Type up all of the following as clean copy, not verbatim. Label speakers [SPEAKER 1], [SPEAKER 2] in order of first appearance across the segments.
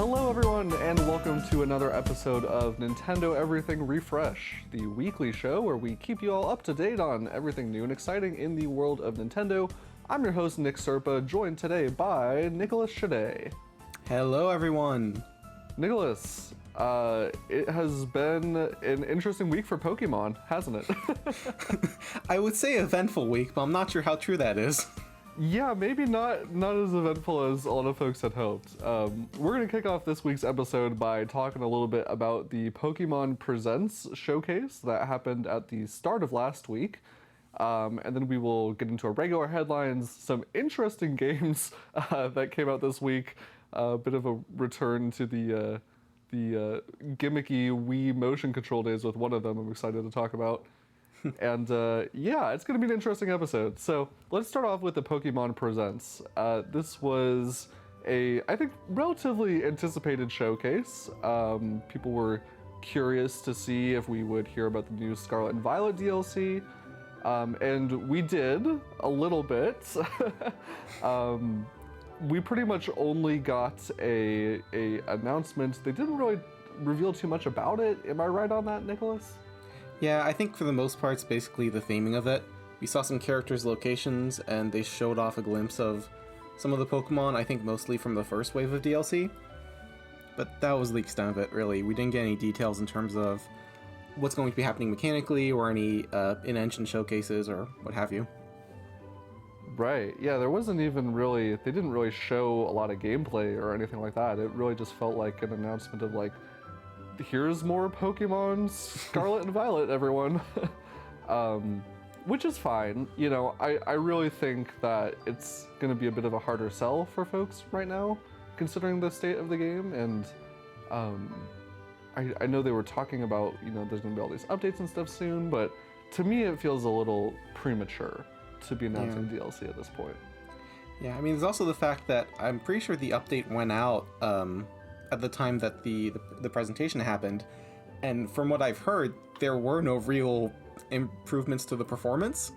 [SPEAKER 1] Hello everyone, and welcome to another episode of Nintendo Everything Refresh, the weekly show where we keep you all up to date on everything new and exciting in the world of Nintendo. I'm your host, Nick Serpa, joined today by Nicolas Shade.
[SPEAKER 2] Hello everyone!
[SPEAKER 1] Nicholas, it has been an interesting week for Pokemon, hasn't it?
[SPEAKER 2] I would say eventful week, but I'm not sure how true that is.
[SPEAKER 1] Yeah, maybe not as eventful as a lot of folks had hoped. We're going to kick off this week's episode by talking a little bit about the Pokémon Presents showcase that happened at the start of last week. And then we will get into our regular headlines, some interesting games that came out this week, a bit of a return to the gimmicky Wii motion control days with one of them I'm excited to talk about. And yeah, it's going to be an interesting episode. So let's start off with the Pokemon Presents. This was I think, relatively anticipated showcase. People were curious to see if we would hear about the new Scarlet and Violet DLC. And we did, a little bit. We pretty much only got a announcement. They didn't really reveal too much about it. Am I right on that, Nicholas?
[SPEAKER 2] Yeah, I think for the most part it's basically the theming of it. We saw some characters' locations, and they showed off a glimpse of some of the Pokemon, I think mostly from the first wave of DLC. But that was the extent of it, really. We didn't get any details in terms of what's going to be happening mechanically, or any in-engine showcases, or what have you.
[SPEAKER 1] Right, yeah, there wasn't even really, they didn't really show a lot of gameplay or anything like that. It really just felt like an announcement of like, here's more Pokemon Scarlet and Violet, everyone. Which is fine. You know, I really think that it's going to be a bit of a harder sell for folks right now, considering the state of the game. And I know they were talking about, you know, there's going to be all these updates and stuff soon, but to me it feels a little premature to be announcing DLC at this point.
[SPEAKER 2] Yeah, I mean, there's also the fact that I'm pretty sure the update went out at the time that the presentation happened, and from what I've heard, there were no real improvements to the performance.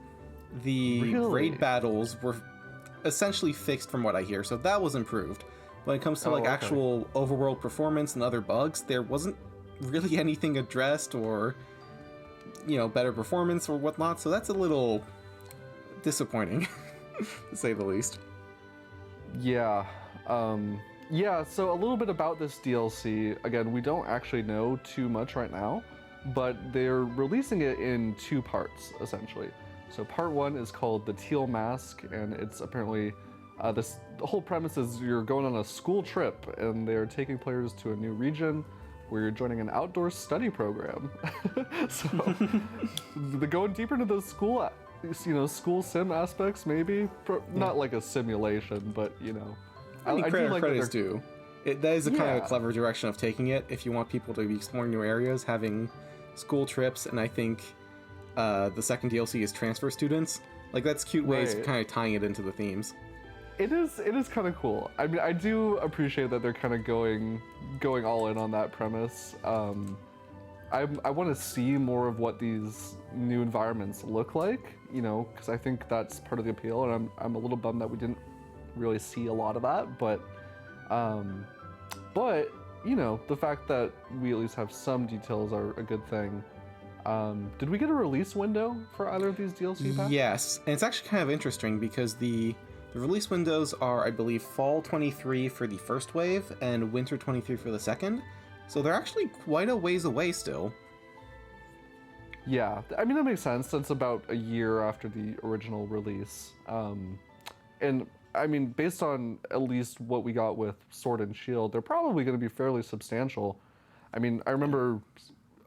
[SPEAKER 2] The raid battles were essentially fixed from what I hear, so that was improved. When it comes to actual overworld performance and other bugs, there wasn't really anything addressed, or, you know, better performance or whatnot, so that's a little disappointing, to say the least.
[SPEAKER 1] Yeah, yeah, so a little bit about this DLC. Again, we don't actually know too much right now, but they're releasing it in two parts, essentially. So part one is called the Teal Mask, and it's apparently, the whole premise is you're going on a school trip, and they're taking players to a new region where you're joining an outdoor study program. So they're going deeper into those school, you know, school sim aspects, maybe? Not like a simulation, but, you know.
[SPEAKER 2] I mean, credit is due. That is a kind of a clever direction of taking it. If you want people to be exploring new areas, having school trips, and I think the second DLC is transfer students. Like, that's cute ways of kind of tying it into the themes.
[SPEAKER 1] It is kind of cool. I mean, I do appreciate that they're kind of going all in on that premise. I want to see more of what these new environments look like, you know, because I think that's part of the appeal, and I'm a little bummed that we didn't really see a lot of that, but you know, the fact that we at least have some details are a good thing. Did we get a release window for either of these DLC packs?
[SPEAKER 2] Yes, and it's actually kind of interesting because the release windows are, I believe, fall 23 for the first wave and winter 23 for the second, so they're actually quite a ways away still.
[SPEAKER 1] Yeah, I mean, that makes sense. That's about a year after the original release. And I mean, based on at least what we got with Sword and Shield, they're probably going to be fairly substantial. I mean, I remember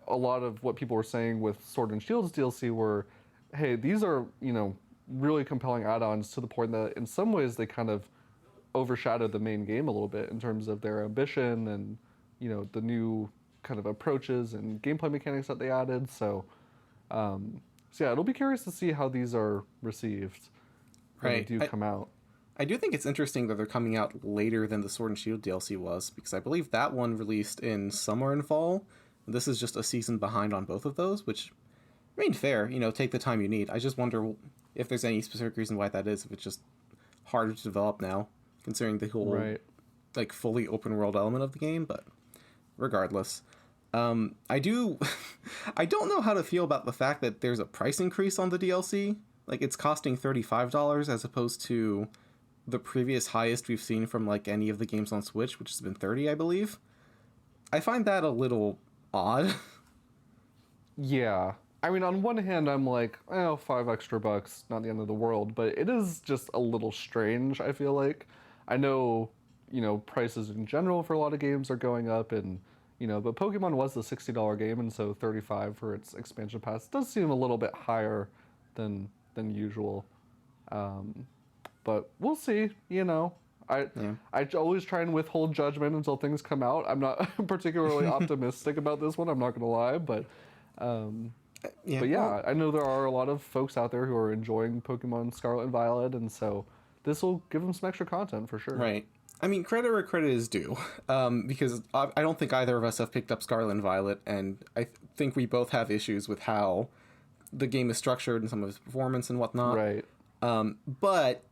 [SPEAKER 1] a lot of what people were saying with Sword and Shield's DLC were, hey, these are, you know, really compelling add-ons, to the point that in some ways they kind of overshadowed the main game a little bit in terms of their ambition and, you know, the new kind of approaches and gameplay mechanics that they added. So yeah, it'll be curious to see how these are received when they do come out.
[SPEAKER 2] I do think it's interesting that they're coming out later than the Sword and Shield DLC was, because I believe that one released in summer and fall. This is just a season behind on both of those, which, I mean, fair, you know, take the time you need. I just wonder if there's any specific reason why that is, if it's just harder to develop now, considering the whole like fully open world element of the game, but regardless. I do I don't know how to feel about the fact that there's a price increase on the DLC. Like, it's costing $35 as opposed to the previous highest we've seen from like any of the games on Switch, which has been 30, I believe. I find that a little odd.
[SPEAKER 1] Yeah. I mean, on one hand, I'm like, oh, $5 extra, not the end of the world, but it is just a little strange, I feel like. I know, prices in general for a lot of games are going up, and, but Pokemon was a $60 game, and so 35 for its expansion pass does seem a little bit higher than usual. But we'll see, I always try and withhold judgment until things come out. I'm not particularly optimistic about this one, I'm not going to lie, but I know there are a lot of folks out there who are enjoying Pokemon Scarlet and Violet, and so this will give them some extra content for sure.
[SPEAKER 2] Right. I mean, credit where credit is due, because I don't think either of us have picked up Scarlet and Violet, and I think we both have issues with how the game is structured and some of its performance and whatnot.
[SPEAKER 1] Right.
[SPEAKER 2] But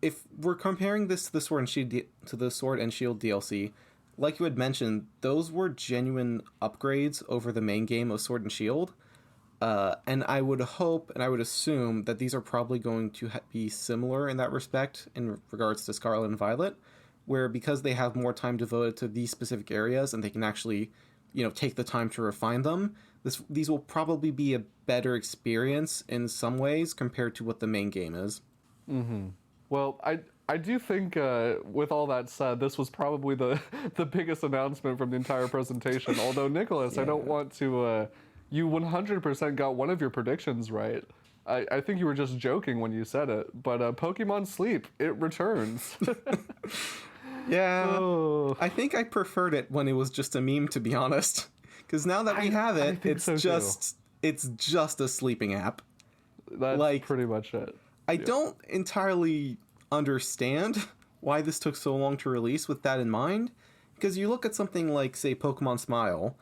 [SPEAKER 2] if we're comparing this to the Sword and Shield DLC, like you had mentioned, those were genuine upgrades over the main game of Sword and Shield. And I would hope and I would assume that these are probably going to be similar in that respect in regards to Scarlet and Violet, where because they have more time devoted to these specific areas and they can actually, take the time to refine them, these will probably be a better experience in some ways compared to what the main game is.
[SPEAKER 1] Mm-hmm. Well, I do think, with all that said, this was probably the biggest announcement from the entire presentation. Although, Nicholas, I don't want to... you 100% got one of your predictions right. I think you were just joking when you said it, but Pokemon Sleep, it returns.
[SPEAKER 2] Yeah,
[SPEAKER 1] oh.
[SPEAKER 2] I think I preferred it when it was just a meme, to be honest. Because now that we have it, it's just a sleeping app.
[SPEAKER 1] That's pretty much it.
[SPEAKER 2] I don't entirely understand why this took so long to release with that in mind. Because you look at something like, say, Pokemon Smile,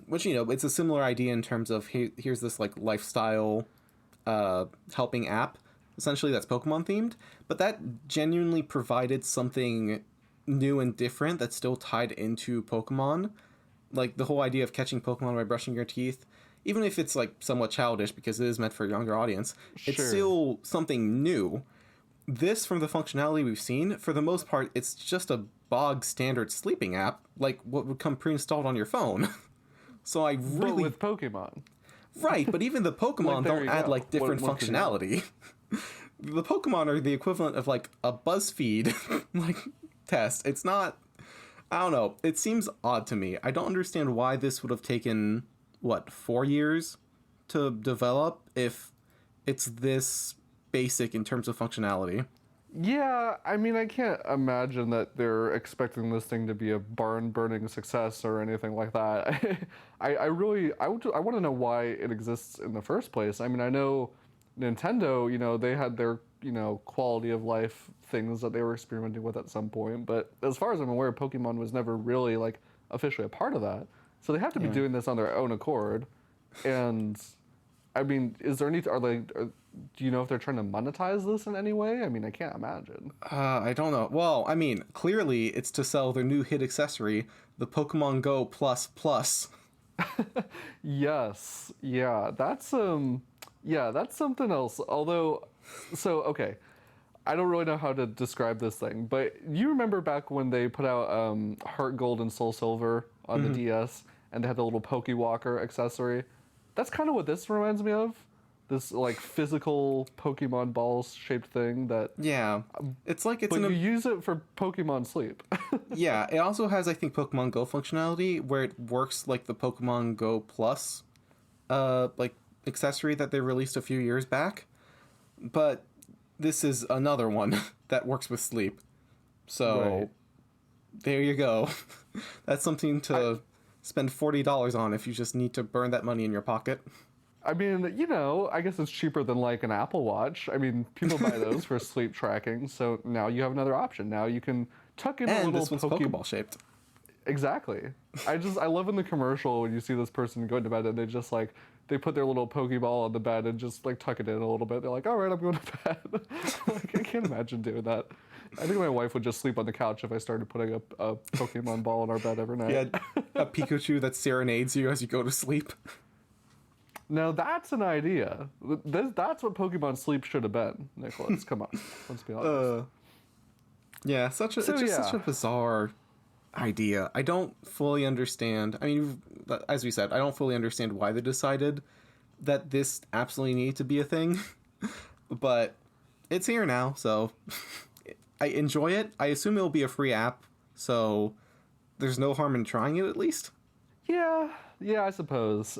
[SPEAKER 2] which, it's a similar idea in terms of here's this like lifestyle helping app. Essentially, that's Pokemon themed, but that genuinely provided something new and different that's still tied into Pokemon. Like the whole idea of catching Pokemon by brushing your teeth, even if it's like somewhat childish because it is meant for a younger audience, it's still something new. This, from the functionality we've seen, for the most part, it's just a bog standard sleeping app, like what would come pre-installed on your phone. So I really...
[SPEAKER 1] But with Pokemon.
[SPEAKER 2] Right, but even the Pokemon don't add like different functionality. The Pokemon are the equivalent of like a BuzzFeed like test. It's not... I don't know. It seems odd to me. I don't understand why this would have taken, 4 years to develop if it's this basic in terms of functionality.
[SPEAKER 1] Yeah, I mean, I can't imagine that they're expecting this thing to be a barn-burning success or anything like that. I want to know why it exists in the first place. I mean, I know Nintendo, they had their, quality of life things that they were experimenting with at some point, but as far as I'm aware, Pokemon was never really, like, officially a part of that. So they have to be doing this on their own accord. And, I mean, is there any... do you know if they're trying to monetize this in any way? I mean, I can't imagine.
[SPEAKER 2] I don't know. Well, I mean, clearly it's to sell their new hit accessory, the Pokemon Go Plus Plus.
[SPEAKER 1] Yes. Yeah, that's something else. Although, okay. I don't really know how to describe this thing, but you remember back when they put out Heart Gold and Soul Silver on the DS, and they had the little Pokewalker accessory? That's kind of what this reminds me of. This like physical Pokemon balls shaped thing that
[SPEAKER 2] it's like it's
[SPEAKER 1] but you use it for Pokemon Sleep.
[SPEAKER 2] Yeah, it also has I think Pokemon Go functionality where it works like the Pokemon Go Plus like accessory that they released a few years back, but this is another one that works with sleep. So there you go. That's something to spend $40 on if you just need to burn that money in your pocket.
[SPEAKER 1] I mean, I guess it's cheaper than like an Apple Watch. I mean, people buy those for sleep tracking, so now you have another option. Now you can tuck in a little
[SPEAKER 2] this one's Pokeball shaped.
[SPEAKER 1] Exactly. I love in the commercial when you see this person going to bed and they put their little Pokeball on the bed and just like tuck it in a little bit. They're like, all right, I'm going to bed. Like, I can't imagine doing that. I think my wife would just sleep on the couch if I started putting a Pokemon ball in our bed every night.
[SPEAKER 2] Yeah, a Pikachu that serenades you as you go to sleep.
[SPEAKER 1] Now that's an idea. That's what Pokemon Sleep should have been, Nicholas. Come on, let's be honest.
[SPEAKER 2] Yeah, such a bizarre idea. I don't fully understand. I mean, as we said, I don't fully understand why they decided that this absolutely needed to be a thing. But it's here now, so I enjoy it. I assume it'll be a free app, so there's no harm in trying it at least.
[SPEAKER 1] Yeah, I suppose.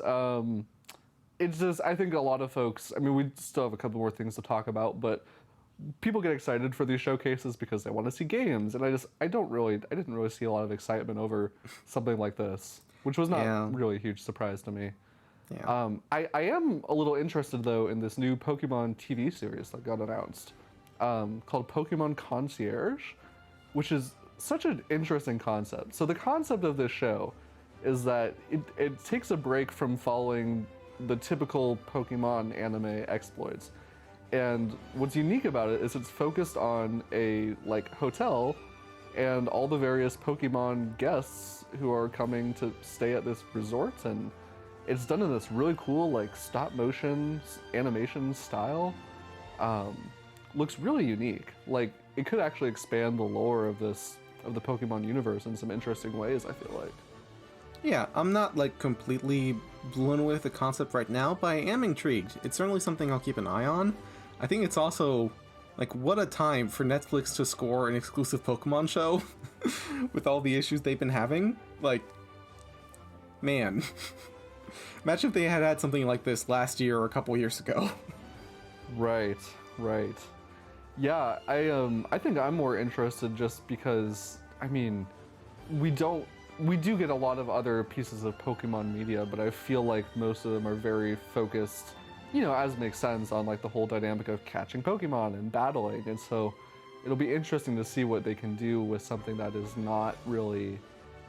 [SPEAKER 1] It's just, I think a lot of folks, I mean, we still have a couple more things to talk about, but people get excited for these showcases because they want to see games, and I didn't really see a lot of excitement over something like this, which was not really a huge surprise to me.
[SPEAKER 2] Yeah.
[SPEAKER 1] I am a little interested though in this new Pokemon TV series that got announced, called Pokemon Concierge, which is such an interesting concept. So the concept of this show is that it takes a break from following the typical Pokemon anime exploits. And what's unique about it is it's focused on a hotel and all the various Pokemon guests who are coming to stay at this resort, and it's done in this really cool stop motion animation style. Looks really unique. It could actually expand the lore of the Pokemon universe in some interesting ways, I feel like.
[SPEAKER 2] Yeah, I'm not completely blown away with the concept right now, but I am intrigued. It's certainly something I'll keep an eye on. I think it's also what a time for Netflix to score an exclusive Pokemon show with all the issues they've been having. Man. Imagine if they had had something like this last year or a couple years ago.
[SPEAKER 1] Right. Yeah, I think I'm more interested just because, I mean, we do get a lot of other pieces of Pokemon media, but I feel like most of them are very focused, as makes sense, on the whole dynamic of catching Pokemon and battling. And so it'll be interesting to see what they can do with something that is not really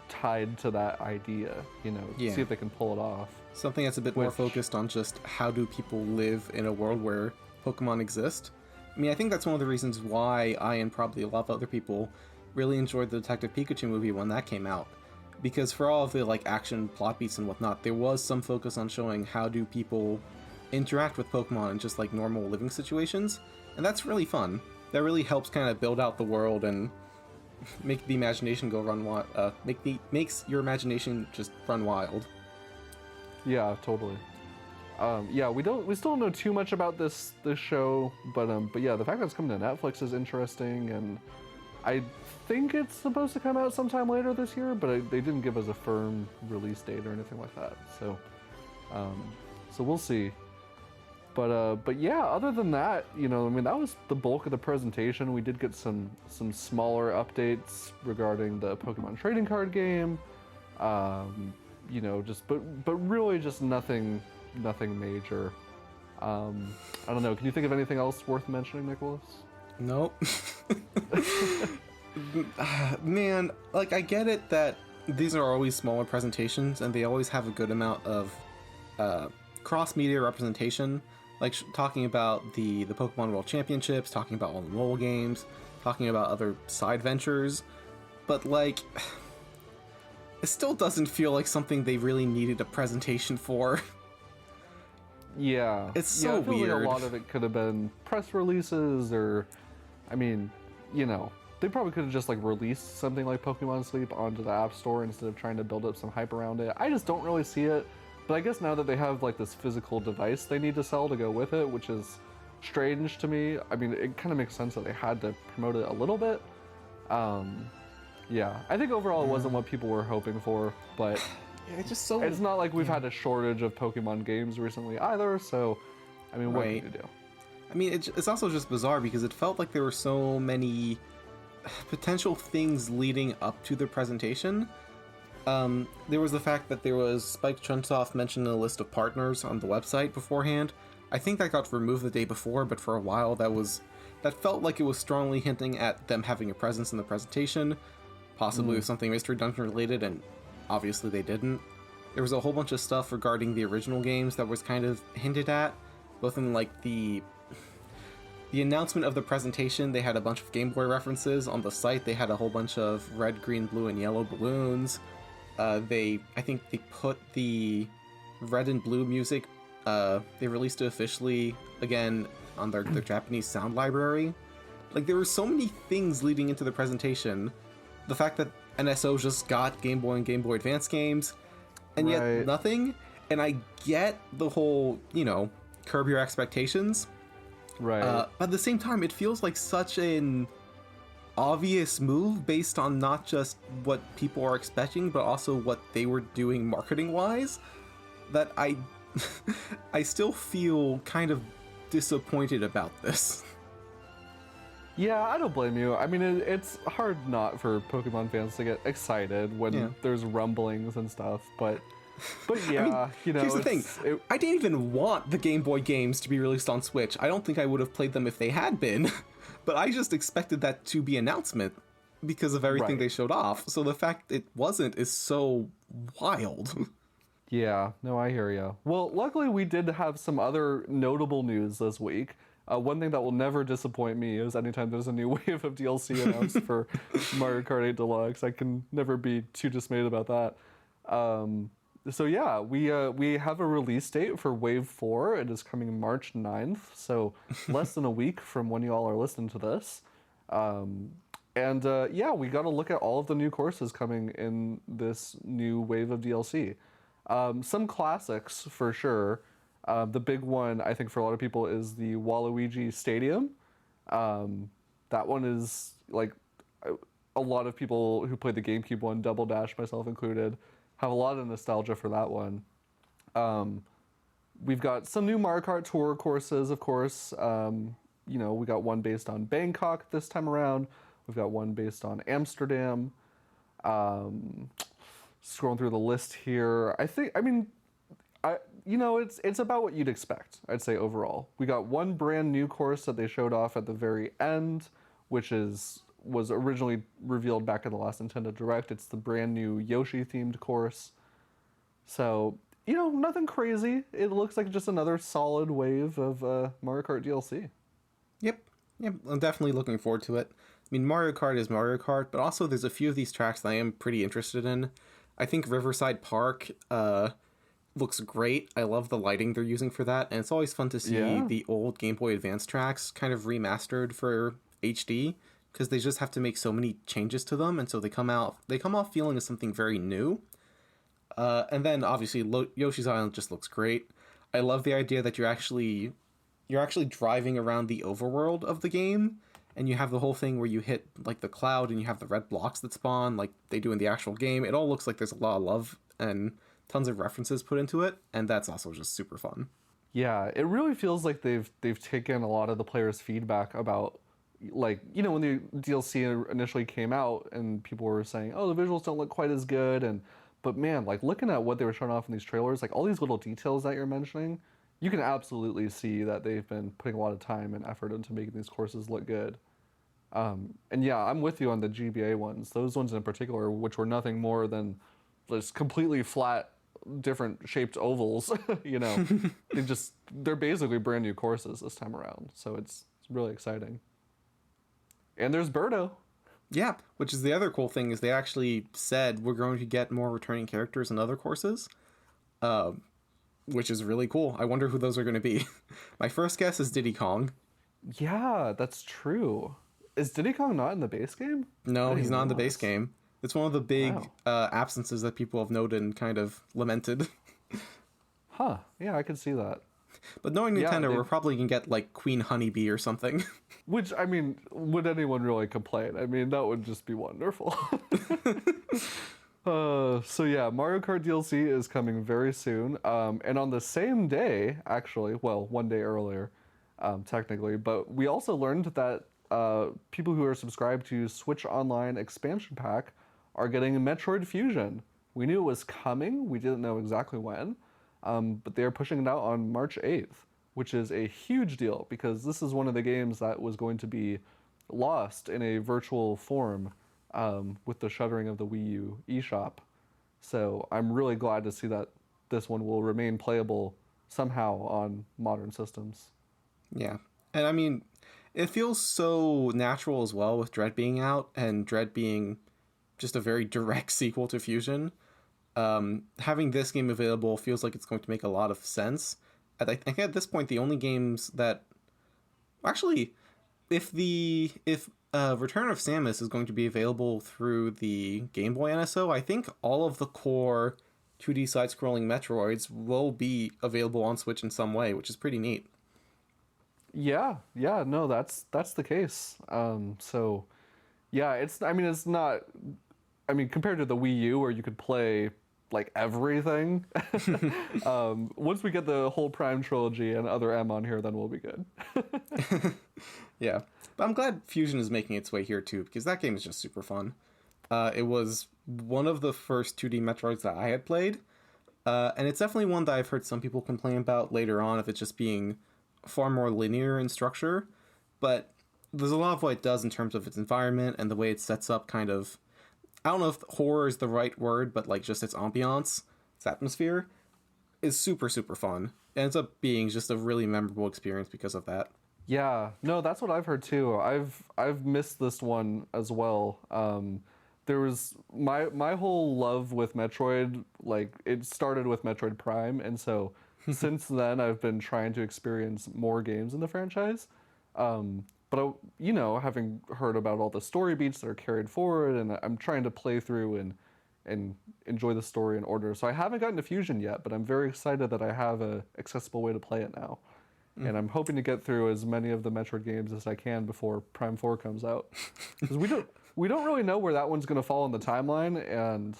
[SPEAKER 1] tied to that idea, see if they can pull it off.
[SPEAKER 2] Something that's a bit more focused on just how do people live in a world where Pokemon exist. I mean, I think that's one of the reasons why I, and probably a lot of other people, really enjoyed the Detective Pikachu movie when that came out. Because for all of the action plot beats and whatnot, there was some focus on showing how do people interact with Pokemon in just normal living situations, and that's really fun. That really helps kind of build out the world and make the imagination go run wild. Makes your imagination just run wild.
[SPEAKER 1] Yeah, totally. We still don't know too much about this show, but yeah, the fact that it's coming to Netflix is interesting, and I think it's supposed to come out sometime later this year, but they didn't give us a firm release date or anything like that. So we'll see. But yeah, other than that, that was the bulk of the presentation. We did get some smaller updates regarding the Pokemon trading card game. But really just nothing major. I don't know. Can you think of anything else worth mentioning, Nicholas?
[SPEAKER 2] Nope. Man, I get it that these are always smaller presentations and they always have a good amount of cross-media representation, talking about the Pokemon World Championships, talking about all the mobile games, talking about other side ventures, but it still doesn't feel like something they really needed a presentation for.
[SPEAKER 1] Yeah.
[SPEAKER 2] It's so weird.
[SPEAKER 1] Like a lot of it could have been press releases, or, I mean, they probably could have just released something like Pokemon Sleep onto the App Store instead of trying to build up some hype around it. I just don't really see it. But I guess now that they have this physical device they need to sell to go with it, which is strange to me. I mean, it kind of makes sense that they had to promote it a little bit. Yeah, I think overall it wasn't what people were hoping for, but it's not like we've had a shortage of Pokemon games recently either, so, I mean, what can you do?
[SPEAKER 2] I mean, it's also just bizarre because it felt like there were so many potential things leading up to the presentation. There was the fact that there was Spike Chunsoft mentioned in a list of partners on the website beforehand. I think that got removed the day before, but for a while that felt like it was strongly hinting at them having a presence in the presentation, possibly with something Mystery Dungeon related, and obviously they didn't. There was a whole bunch of stuff regarding the original games that was kind of hinted at, both in the announcement of the presentation, they had a bunch of Game Boy references on the site. They had a whole bunch of red, green, blue, and yellow balloons. I think they put the red and blue music. They released it officially again on their Japanese sound library. Like, there were so many things leading into the presentation. The fact that NSO just got Game Boy and Game Boy Advance games, and yet nothing. And I get the whole, curb your expectations.
[SPEAKER 1] Right.
[SPEAKER 2] But at the same time, it feels like such an obvious move based on not just what people are expecting, but also what they were doing marketing-wise, that I still feel kind of disappointed about this.
[SPEAKER 1] Yeah, I don't blame you. I mean, it's hard not for Pokemon fans to get excited when there's rumblings and stuff, but yeah, I mean,
[SPEAKER 2] here's the thing. I didn't even want the Game Boy games to be released on Switch. I don't think I would have played them if they had been, but I just expected that to be announcement because of everything they showed off. So the fact it wasn't is so wild.
[SPEAKER 1] Yeah, no, I hear you. Well, luckily we did have some other notable news this week. One thing that will never disappoint me is anytime there's a new wave of DLC announced for Mario Kart 8 Deluxe. I can never be too dismayed about that. So yeah, we have a release date for Wave 4. It is coming March 9th, so less than a week from when you all are listening to this. Yeah, we got to look at all of the new courses coming in this new wave of DLC. Some classics for sure. The big one, I think, for a lot of people is the Waluigi Stadium. That one is, like, a lot of people who played the GameCube one, Double Dash, myself included, have a lot of nostalgia for that one. We've got some new Mario Kart Tour courses, of course. We got one based on Bangkok this time around. We've got one based on Amsterdam. Scrolling through the list here, it's about what you'd expect, I'd say, overall. We got one brand new course that they showed off at the very end, which was originally revealed back in the last Nintendo Direct. It's the brand new Yoshi-themed course. So, nothing crazy. It looks like just another solid wave of Mario Kart DLC.
[SPEAKER 2] Yep, I'm definitely looking forward to it. I mean, Mario Kart is Mario Kart, but also there's a few of these tracks that I am pretty interested in. I think Riverside Park looks great. I love the lighting they're using for that, and it's always fun to see the old Game Boy Advance tracks kind of remastered for HD, because they just have to make so many changes to them, and so they come off feeling as something very new. And then obviously Yoshi's Island just looks great. I love the idea that you're actually driving around the overworld of the game, and you have the whole thing where you hit like the cloud and you have the red blocks that spawn like they do in the actual game. It all looks like there's a lot of love and tons of references put into it, and that's also just super fun.
[SPEAKER 1] Yeah, it really feels like they've taken a lot of the players' feedback about, like, when the DLC initially came out and people were saying, oh, the visuals don't look quite as good, but man, like, looking at what they were showing off in these trailers, like all these little details that you're mentioning, you can absolutely see that they've been putting a lot of time and effort into making these courses look good. And yeah, I'm with you on the GBA ones. Those ones in particular, which were nothing more than just completely flat, different shaped ovals, they're basically brand new courses this time around. So it's really exciting. And there's Birdo.
[SPEAKER 2] Yeah, which is the other cool thing, is they actually said we're going to get more returning characters in other courses, which is really cool. I wonder who those are going to be. My first guess is Diddy Kong.
[SPEAKER 1] Yeah, that's true. Is Diddy Kong not in the base game?
[SPEAKER 2] No, he's not in the base game. It's one of the big absences that people have noted and kind of lamented.
[SPEAKER 1] Huh. Yeah, I could see that.
[SPEAKER 2] But knowing Nintendo, we're probably going to get, like, Queen Honeybee or something.
[SPEAKER 1] Which, I mean, would anyone really complain? I mean, that would just be wonderful. So yeah, Mario Kart DLC is coming very soon. And on the same day, actually, well, one day earlier, technically, but we also learned that people who are subscribed to Switch Online Expansion Pack are getting Metroid Fusion. We knew it was coming. We didn't know exactly when. But they're pushing it out on March 8th, which is a huge deal because this is one of the games that was going to be lost in a virtual form with the shuttering of the Wii U eShop. So I'm really glad to see that this one will remain playable somehow on modern systems.
[SPEAKER 2] Yeah. And I mean, it feels so natural as well with Dread being out and Dread being just a very direct sequel to Fusion. Having this game available feels like it's going to make a lot of sense. I think at this point the only games that actually, if Return of Samus is going to be available through the Game Boy NSO, I think all of the core 2D side-scrolling Metroids will be available on Switch in some way, which is pretty neat.
[SPEAKER 1] Yeah, no, that's the case. So, yeah, it's not. I mean, compared to the Wii U, where you could play like everything. Once we get the whole Prime trilogy and other M on here, then we'll be good.
[SPEAKER 2] Yeah, but I'm glad Fusion is making its way here too, because that game is just super fun. It was one of the first 2D Metroids that I had played, and it's definitely one that I've heard some people complain about later on if it's just being far more linear in structure, but there's a lot of what it does in terms of its environment and the way it sets up kind of, I don't know if horror is the right word, but like just its ambiance, its atmosphere, is super, super fun. It ends up being just a really memorable experience because of that.
[SPEAKER 1] Yeah, no, that's what I've heard too. I've missed this one as well. There was my whole love with Metroid, like it started with Metroid Prime, and so since then I've been trying to experience more games in the franchise. But having heard about all the story beats that are carried forward, and I'm trying to play through and enjoy the story in order. So I haven't gotten to Fusion yet, but I'm very excited that I have a accessible way to play it now. And I'm hoping to get through as many of the Metroid games as I can before Prime 4 comes out. Because we don't really know where that one's going to fall in the timeline, and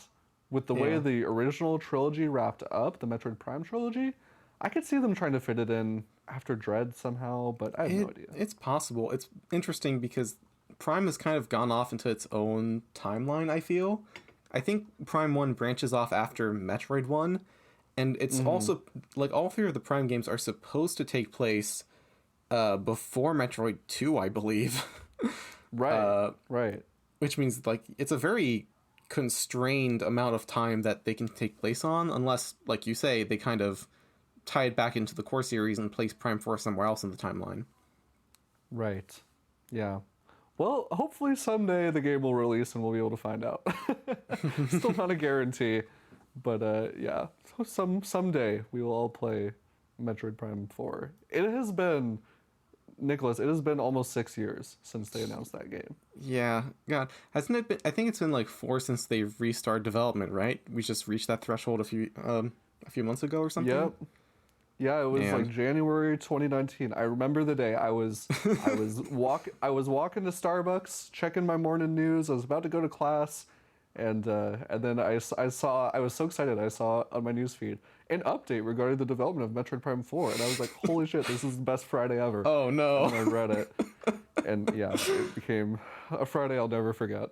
[SPEAKER 1] with the way the original trilogy wrapped up, the Metroid Prime trilogy, I could see them trying to fit it in after Dread somehow, but I have no idea.
[SPEAKER 2] It's possible. It's interesting because Prime has kind of gone off into its own timeline, I feel. I think Prime 1 branches off after Metroid 1, and it's also, like, all three of the Prime games are supposed to take place before Metroid 2, I believe.
[SPEAKER 1] Right, right.
[SPEAKER 2] Which means, like, it's a very constrained amount of time that they can take place on, unless, like you say, they kind of tie it back into the core series and place Prime 4 somewhere else in the timeline.
[SPEAKER 1] Right. Yeah. Well, hopefully someday the game will release and we'll be able to find out. Still not a guarantee, but yeah. So someday we will all play Metroid Prime 4. It has been, Nicholas, it has been almost 6 years since they announced that game.
[SPEAKER 2] Yeah, God, hasn't it been? I think it's been like 4 since they restarted development, right? We just reached that threshold a few months ago or something.
[SPEAKER 1] Yep. Yeah, it was like January 2019. I remember the day I was walking to Starbucks, checking my morning news. I was about to go to class, and then I was so excited. I saw on my newsfeed an update regarding the development of Metroid Prime 4, and I was like, "Holy shit, this is the best Friday ever!"
[SPEAKER 2] Oh no!
[SPEAKER 1] And I read it, and yeah, it became a Friday I'll never forget.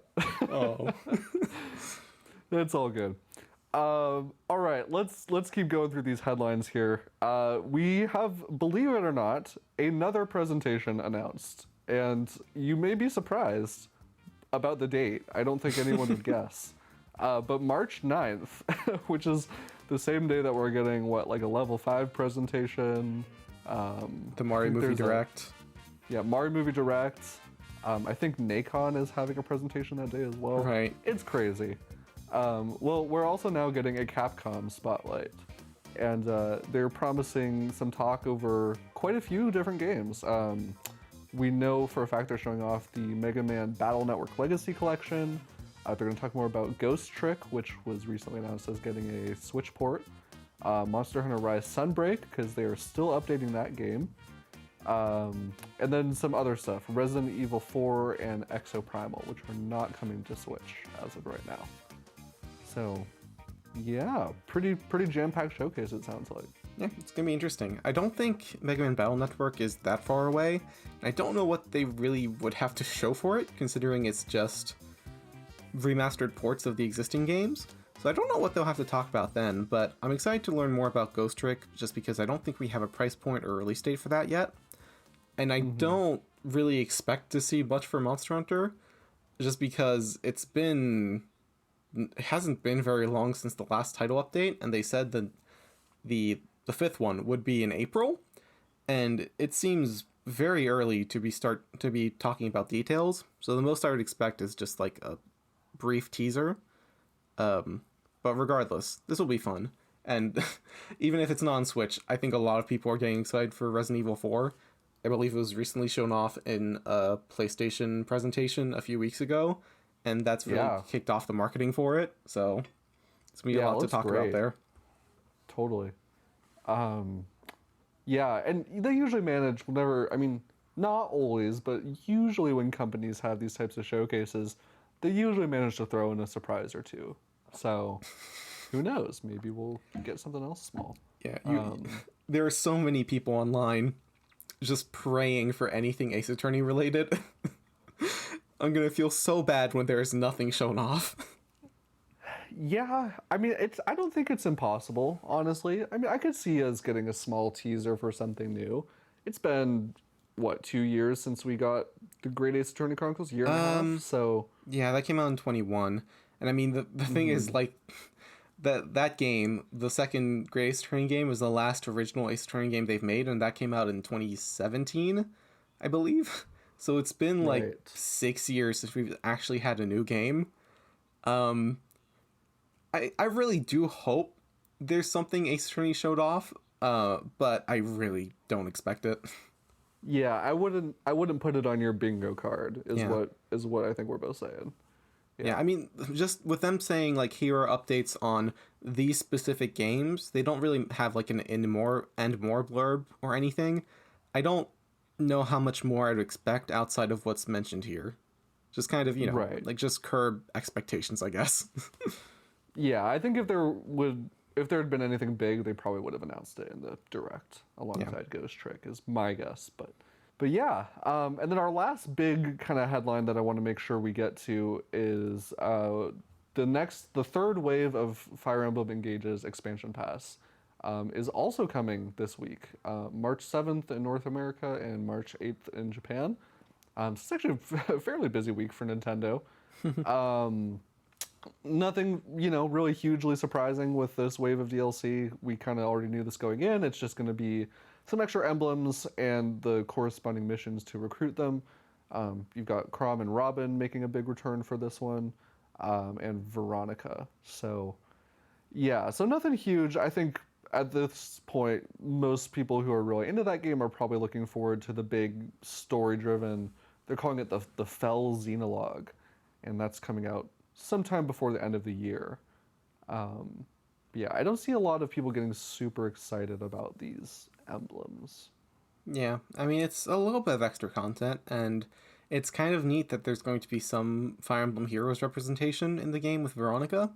[SPEAKER 2] Oh,
[SPEAKER 1] It's all good. All right, let's keep going through these headlines here. We have, believe it or not, another presentation announced, and you may be surprised about the date. I don't think anyone would guess. But March 9th, which is the same day that we're getting, like a level 5 presentation.
[SPEAKER 2] the Mario Movie Direct.
[SPEAKER 1] Mario Movie Direct. I think Nacon is having a presentation that day as well.
[SPEAKER 2] Right.
[SPEAKER 1] It's crazy. Well, we're also now getting a Capcom Spotlight, and they're promising some talk over quite a few different games. We know for a fact they're showing off the Mega Man Battle Network Legacy Collection. They're going to talk more about Ghost Trick, which was recently announced as getting a Switch port. Monster Hunter Rise Sunbreak, because they are still updating that game. And then some other stuff, Resident Evil 4 and Exoprimal, which are not coming to Switch as of right now. So, yeah, pretty jam-packed showcase, it sounds like.
[SPEAKER 2] Yeah, it's gonna be interesting. I don't think Mega Man Battle Network is that far away. I don't know what they really would have to show for it, considering it's just remastered ports of the existing games. So I don't know what they'll have to talk about then, but I'm excited to learn more about Ghost Trick, just because I don't think we have a price point or release date for that yet. And I don't really expect to see much for Monster Hunter, just because it hasn't been very long since the last title update, and they said that the fifth one would be in April, and it seems very early to be talking about details. So the most I would expect is just like a brief teaser. But regardless, this will be fun. And even if it's not on Switch, I think a lot of people are getting excited for Resident Evil 4. I believe it was recently shown off in a PlayStation presentation a few weeks ago, and that's really kicked off the marketing for it. So it's going to be a lot to talk about there.
[SPEAKER 1] Totally. Yeah, and they usually manage whenever, I mean, not always, but usually when companies have these types of showcases, they usually manage to throw in a surprise or two. So, who knows? Maybe we'll get something else small.
[SPEAKER 2] Yeah, there are so many people online just praying for anything Ace Attorney related. I'm gonna feel so bad when there's nothing shown off.
[SPEAKER 1] Yeah, I mean, I don't think it's impossible, honestly. I mean, I could see us getting a small teaser for something new. It's been, what, 2 years since we got the Great Ace Attorney Chronicles? Year and a half, so...
[SPEAKER 2] Yeah, that came out in 21. And I mean, the thing is, like, that game, the second Great Ace Attorney game, was the last original Ace Attorney game they've made, and that came out in 2017, I believe. So it's been, like, 6 years since we've actually had a new game. I really do hope there's something Ace Attorney showed off, but I really don't expect it.
[SPEAKER 1] Yeah, I wouldn't put it on your bingo card, is what I think we're both saying.
[SPEAKER 2] Yeah, I mean, just with them saying, like, here are updates on these specific games, they don't really have, like, an end more blurb or anything. I don't know how much more I'd expect outside of what's mentioned here. Just kind of, like, just curb expectations, I guess.
[SPEAKER 1] Yeah, I think if there had been anything big, they probably would have announced it in the direct alongside Ghost Trick, is my guess. But yeah, and then our last big kind of headline that I want to make sure we get to is the third wave of Fire Emblem Engage's expansion pass is also coming this week, March 7th in North America and March 8th in Japan. So it's actually a fairly busy week for Nintendo. Nothing, really hugely surprising with this wave of DLC. We kind of already knew this going in. It's just going to be some extra emblems and the corresponding missions to recruit them. You've got Chrom and Robin making a big return for this one, and Veronica. So, yeah, so nothing huge. I think at this point, most people who are really into that game are probably looking forward to the big story-driven, they're calling it the Fell Xenologue, and that's coming out sometime before the end of the year. Yeah, I don't see a lot of people getting super excited about these emblems.
[SPEAKER 2] Yeah, I mean, it's a little bit of extra content, and it's kind of neat that there's going to be some Fire Emblem Heroes representation in the game with Veronica.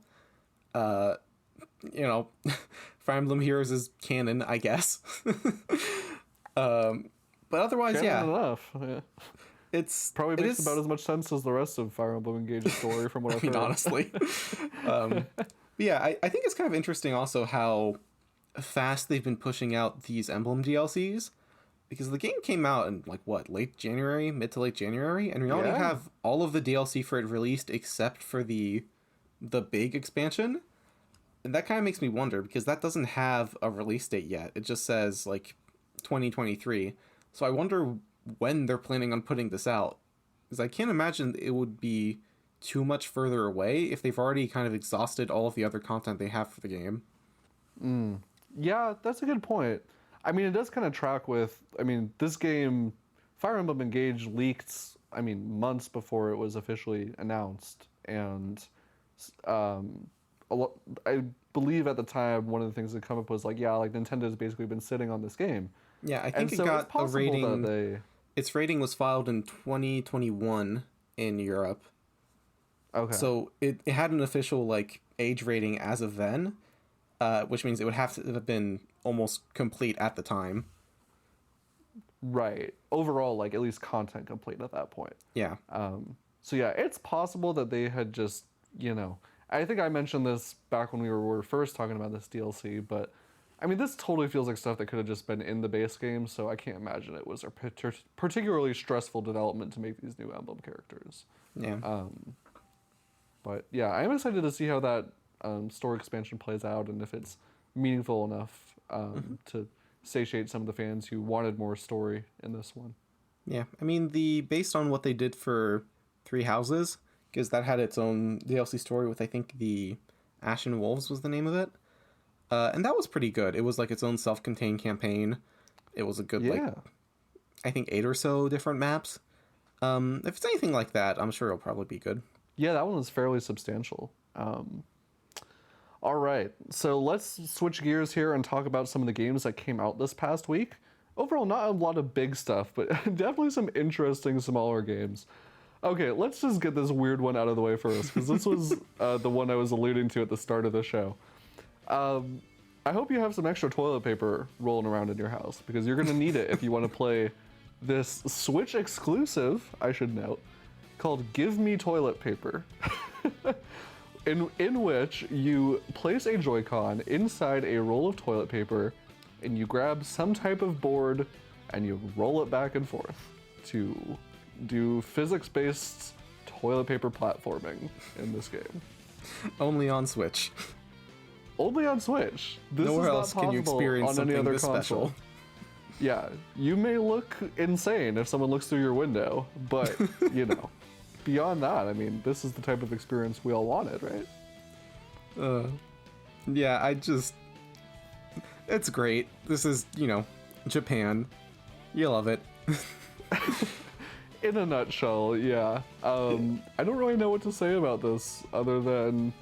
[SPEAKER 2] Fire Emblem Heroes is canon, I guess. But otherwise,
[SPEAKER 1] canon enough. Yeah.
[SPEAKER 2] It's
[SPEAKER 1] probably makes about as much sense as the rest of Fire Emblem Engage's story from what I've heard.
[SPEAKER 2] Honestly. Yeah, I think it's kind of interesting also how fast they've been pushing out these Emblem DLCs, because the game came out in mid to late January, and we already have all of the DLC for it released except for the big expansion. And that kind of makes me wonder, because that doesn't have a release date yet. It just says like 2023. So I wonder when they're planning on putting this out, because I can't imagine it would be too much further away if they've already kind of exhausted all of the other content they have for the game.
[SPEAKER 1] Yeah, that's a good point. I mean, it does kind of track with, this game, Fire Emblem Engage leaked, months before it was officially announced, and I believe at the time one of the things that come up was Nintendo's basically been sitting on this game.
[SPEAKER 2] Yeah, I think it got a rating. Its rating was filed in 2021 in Europe. Okay. So it had an official age rating as of then, which means it would have to have been almost complete at the time.
[SPEAKER 1] Right. Overall, at least content complete at that point.
[SPEAKER 2] Yeah.
[SPEAKER 1] So yeah, it's possible that they had just, I think I mentioned this back when we were first talking about this DLC, but this totally feels like stuff that could have just been in the base game, so I can't imagine it was a particularly stressful development to make these new Emblem characters.
[SPEAKER 2] Yeah.
[SPEAKER 1] But yeah, I'm excited to see how that story expansion plays out, and if it's meaningful enough to satiate some of the fans who wanted more story in this one.
[SPEAKER 2] Yeah, I mean, based on what they did for Three Houses, because that had its own DLC story with, I think, the Ashen Wolves was the name of it. And that was pretty good. It was like its own self-contained campaign. It was a good, like, I think 8 or so different maps. If it's anything like that, I'm sure it'll probably be good.
[SPEAKER 1] Yeah, that one was fairly substantial. All right, so let's switch gears here and talk about some of the games that came out this past week. Overall, not a lot of big stuff, but definitely some interesting smaller games. Okay, let's just get this weird one out of the way first, because this was the one I was alluding to at the start of the show. I hope you have some extra toilet paper rolling around in your house, because you're going to need it if you want to play this Switch exclusive, I should note, called Give Me Toilet Paper. in which you place a Joy-Con inside a roll of toilet paper, and you grab some type of board and you roll it back and forth to do physics-based toilet paper platforming in this game.
[SPEAKER 2] Only on Switch.
[SPEAKER 1] Only on Switch. This
[SPEAKER 2] Nowhere
[SPEAKER 1] is
[SPEAKER 2] else
[SPEAKER 1] not
[SPEAKER 2] can you experience
[SPEAKER 1] on any
[SPEAKER 2] something
[SPEAKER 1] other
[SPEAKER 2] this
[SPEAKER 1] console.
[SPEAKER 2] special.
[SPEAKER 1] Yeah, you may look insane if someone looks through your window, but, you know, beyond that, I mean, this is the type of experience we all wanted, right?
[SPEAKER 2] Yeah, it's great. This is, Japan. You love it.
[SPEAKER 1] In a nutshell, yeah. I don't really know what to say about this other than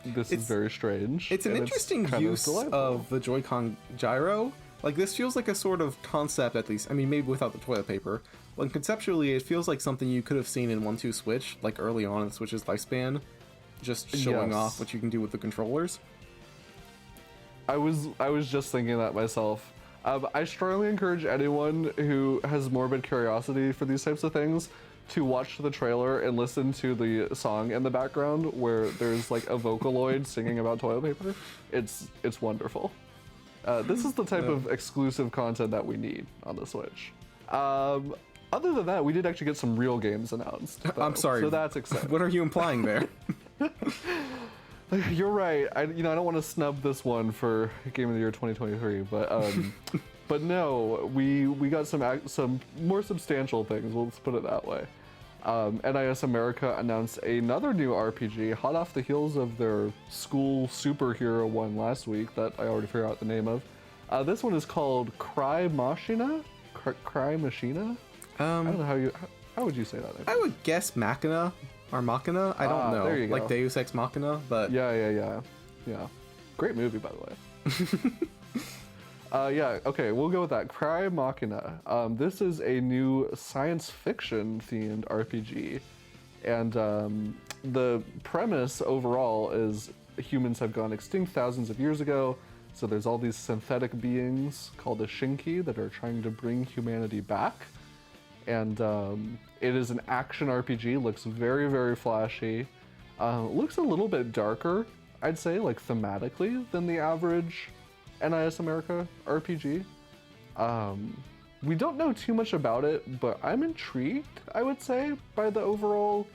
[SPEAKER 1] this is very strange.
[SPEAKER 2] It's an interesting use of the Joy-Con gyro. Like, this feels like a sort of concept, at least. I mean, maybe without the toilet paper. But conceptually, it feels like something you could have seen in 1-2 Switch, like early on in the Switch's lifespan. Just showing off what you can do with the controllers.
[SPEAKER 1] I was just thinking that myself. I strongly encourage anyone who has morbid curiosity for these types of things to watch the trailer and listen to the song in the background where there's like a Vocaloid singing about toilet paper. It's wonderful. This is the type of exclusive content that we need on the Switch. Other than that, we did actually get some real games announced, though,
[SPEAKER 2] I'm sorry.
[SPEAKER 1] so that's exciting.
[SPEAKER 2] What are you implying there?
[SPEAKER 1] You're right. I don't want to snub this one for Game of the Year 2023, but no, we got some more substantial things. Let's put it that way. NIS America announced another new RPG, hot off the heels of their school superhero one last week that I already figured out the name of. This one is called Crymachina. Crymachina. I don't know how would you say that?
[SPEAKER 2] I would guess Machina or Machina. I don't know.
[SPEAKER 1] There you go.
[SPEAKER 2] Like Deus Ex Machina, but
[SPEAKER 1] yeah. Great movie, by the way. Yeah, okay, we'll go with that. Crymachina. This is a new science fiction themed RPG, and the premise overall is humans have gone extinct thousands of years ago, so there's all these synthetic beings called the Shinki that are trying to bring humanity back. And it is an action RPG, looks very, very flashy. Looks a little bit darker, I'd say, like thematically, than the average NIS America RPG. We don't know too much about it, but I'm intrigued, I would say, by the overall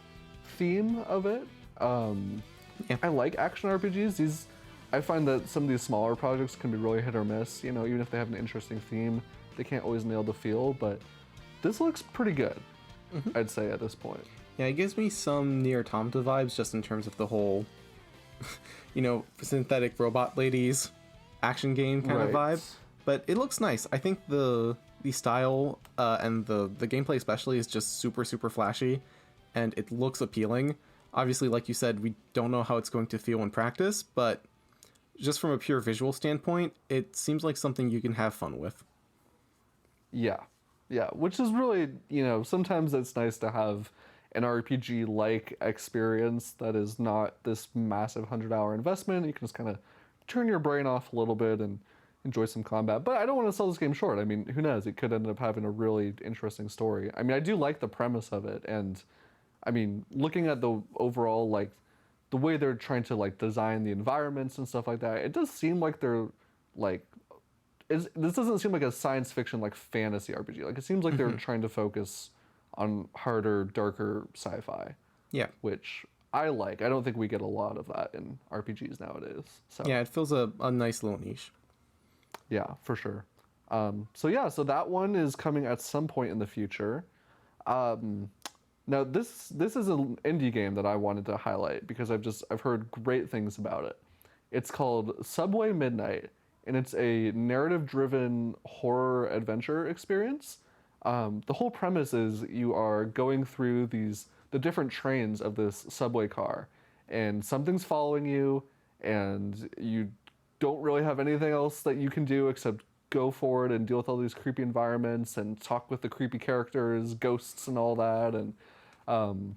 [SPEAKER 1] theme of it.
[SPEAKER 2] Yeah.
[SPEAKER 1] I like action RPGs. I find that some of these smaller projects can be really hit or miss. You know, even if they have an interesting theme, they can't always nail the feel, but this looks pretty good, I'd say, at this point.
[SPEAKER 2] Yeah, it gives me some Nier Automata vibes just in terms of the whole, synthetic robot ladies action game kind of vibe. But it looks nice. I think the style and the gameplay especially is just super, super flashy, and it looks appealing. Obviously, like you said, we don't know how it's going to feel in practice, but just from a pure visual standpoint, it seems like something you can have fun with.
[SPEAKER 1] Yeah, which is really, sometimes it's nice to have an RPG-like experience that is not this massive 100-hour investment. You can just kind of turn your brain off a little bit and enjoy some combat. But I don't want to sell this game short. I mean, who knows? It could end up having a really interesting story. I mean, I do like the premise of it. And, I mean, looking at the overall, like, the way they're trying to, like, design the environments and stuff like that, it does seem like they're, like... this doesn't seem like a science fiction, like, fantasy RPG. Like, it seems like they're trying to focus on harder, darker sci-fi.
[SPEAKER 2] Yeah.
[SPEAKER 1] Which I like. I don't think we get a lot of that in RPGs nowadays. So
[SPEAKER 2] yeah, it feels a nice little niche.
[SPEAKER 1] Yeah, for sure. So that one is coming at some point in the future. Um, Now this is an indie game that I wanted to highlight because I've heard great things about it. It's called Subway Midnight, and it's a narrative-driven horror adventure experience. The whole premise is you are going through the different trains of this subway car, and something's following you, and you don't really have anything else that you can do except go forward and deal with all these creepy environments and talk with the creepy characters, ghosts, and all that. And um,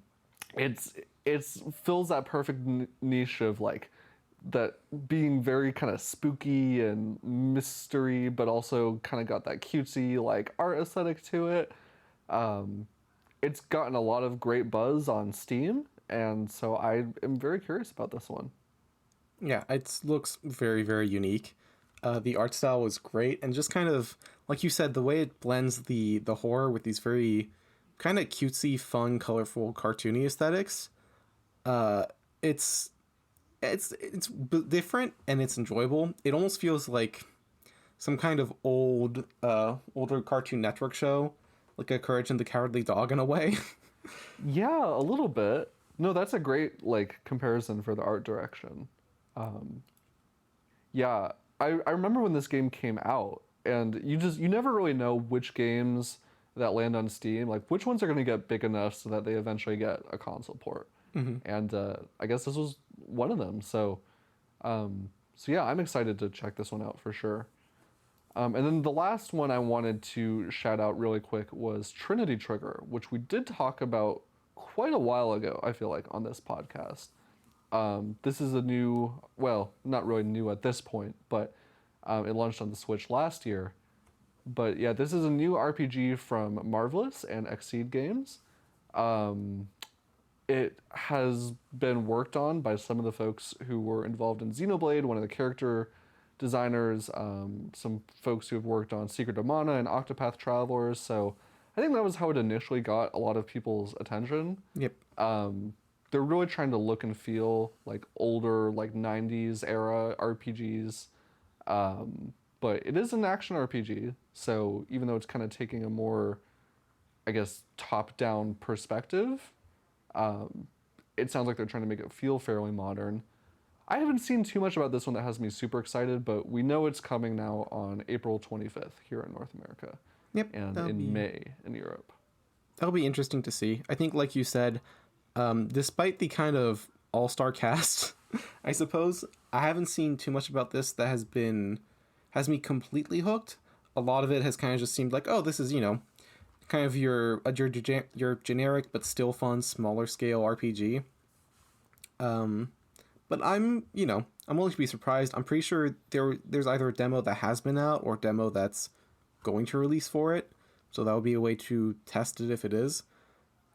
[SPEAKER 1] it's fills that perfect niche of like that being very kind of spooky and mystery, but also kind of got that cutesy like art aesthetic to it. Um, it's gotten a lot of great buzz on Steam, and so I am very curious about this one.
[SPEAKER 2] Yeah, it looks very, very unique. The art style was great, and just kind of like you said, the way it blends the horror with these very kind of cutesy, fun, colorful, cartoony aesthetics. Uh, it's different and it's enjoyable. It almost feels like some kind of older Cartoon Network show, like a Courage and the Cowardly Dog in a way.
[SPEAKER 1] Yeah, a little bit. No, that's a great like comparison for the art direction. Um, yeah, I remember when this game came out, and you never really know which games that land on Steam, like which ones are going to get big enough so that they eventually get a console port. And I guess this was one of them. So yeah, I'm excited to check this one out for sure. And then the last one I wanted to shout out really quick was Trinity Trigger, which we did talk about quite a while ago, I feel like, on this podcast. This is a new, well, not really new at this point, but it launched on the Switch last year. But yeah, this is a new RPG from Marvelous and Exceed Games. Um, it has been worked on by some of the folks who were involved in Xenoblade, one of the character designers, some folks who have worked on Secret of Mana and Octopath Travelers. So I think that was how it initially got a lot of people's attention.
[SPEAKER 2] Yep.
[SPEAKER 1] They're really trying to look and feel like older, like 90s era RPGs. But it is an action RPG, so even though it's kind of taking a more, I guess, top-down perspective, it sounds like they're trying to make it feel fairly modern. I haven't seen too much about this one that has me super excited, but we know it's coming now on April 25th here in North America.
[SPEAKER 2] Yep.
[SPEAKER 1] And in May in Europe.
[SPEAKER 2] That'll be interesting to see. I think, like you said, despite the kind of all-star cast, I suppose, I haven't seen too much about this that has me completely hooked. A lot of it has kind of just seemed like, oh, this is, kind of your generic but still fun, smaller scale RPG. But I'm willing to be surprised. I'm pretty sure there's either a demo that has been out or a demo that's going to release for it. So that would be a way to test it if it is.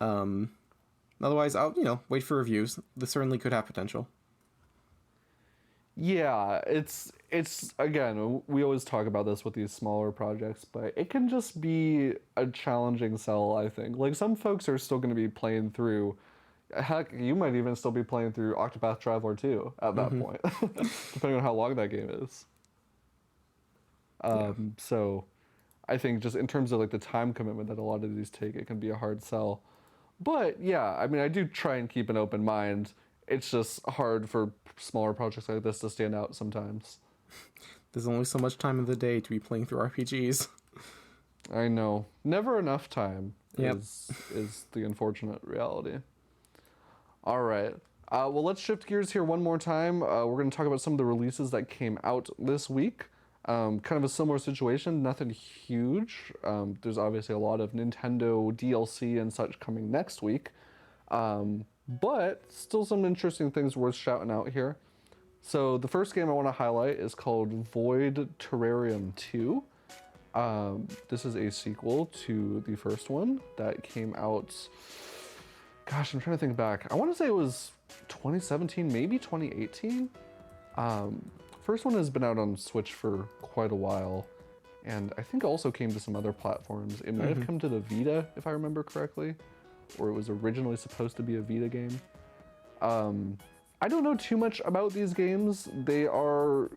[SPEAKER 2] Otherwise, I'll, wait for reviews. This certainly could have potential.
[SPEAKER 1] Yeah, it's again, we always talk about this with these smaller projects, but it can just be a challenging sell, I think. Like some folks are still going to be playing through, heck, you might even still be playing through Octopath Traveler 2 at that point, depending on how long that game is. So I think just in terms of like the time commitment that a lot of these take, it can be a hard sell. But yeah, I mean, I do try and keep an open mind. It's just hard for smaller projects like this to stand out sometimes.
[SPEAKER 2] There's only so much time in the day to be playing through RPGs.
[SPEAKER 1] I know. Never enough time
[SPEAKER 2] Yep.
[SPEAKER 1] is the unfortunate reality. All right. Well, let's shift gears here one more time. We're going to talk about some of the releases that came out this week. Kind of a similar situation, nothing huge. There's obviously a lot of Nintendo DLC and such coming next week. But still some interesting things worth shouting out here. So the first game I want to highlight is called Void Terrarium 2. This is a sequel to the first one that came out, gosh, I'm trying to think back. I want to say it was 2017, maybe 2018. First one has been out on Switch for quite a while, and I think also came to some other platforms. It might have come to the Vita, if I remember correctly, or it was originally supposed to be a Vita game. I don't know too much about these games. They're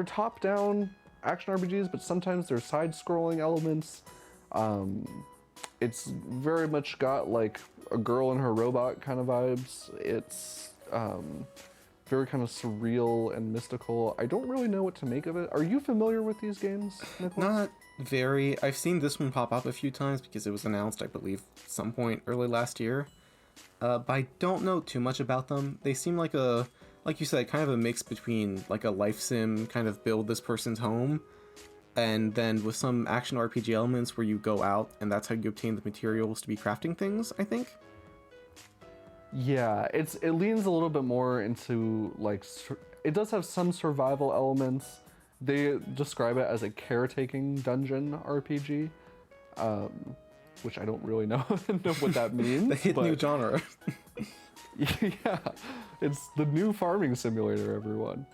[SPEAKER 1] top-down action RPGs, but sometimes there's side-scrolling elements. It's very much got like a girl and her robot kind of vibes. It's very kind of surreal and mystical. I don't really know what to make of it. Are you familiar with these games, Nicholas?
[SPEAKER 2] Not very. I've seen this one pop up a few times because it was announced, I believe, some point early last year. But I don't know too much about them. They seem like like you said, kind of a mix between like a life sim, kind of build this person's home, and then with some action RPG elements where you go out and that's how you obtain the materials to be crafting things, I think.
[SPEAKER 1] Yeah, it leans a little bit more into like it does have some survival elements. They describe it as a caretaking dungeon RPG, which I don't really know what that means.
[SPEAKER 2] The hit new genre.
[SPEAKER 1] Yeah, it's the new farming simulator, everyone.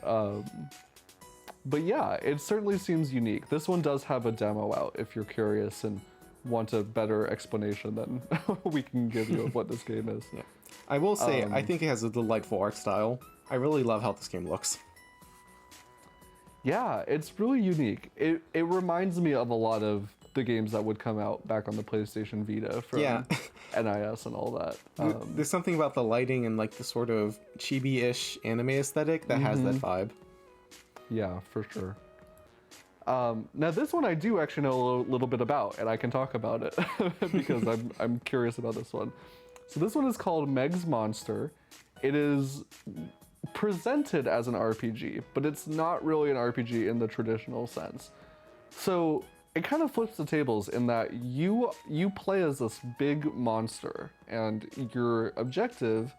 [SPEAKER 1] But yeah, it certainly seems unique. This one does have a demo out if you're curious and want a better explanation than we can give you of what this game is.
[SPEAKER 2] Yeah. I will say, I think it has a delightful art style. I really love how this game looks.
[SPEAKER 1] Yeah, it's really unique. It reminds me of a lot of the games that would come out back on the PlayStation Vita from NIS and all that.
[SPEAKER 2] There's something about the lighting and like the sort of chibi-ish anime aesthetic that has that vibe.
[SPEAKER 1] Yeah, for sure. Now this one I do actually know a little bit about, and I can talk about it because I'm curious about this one. So this one is called Meg's Monster. It is presented as an RPG, but it's not really an RPG in the traditional sense. So it kind of flips the tables in that you play as this big monster, and your objective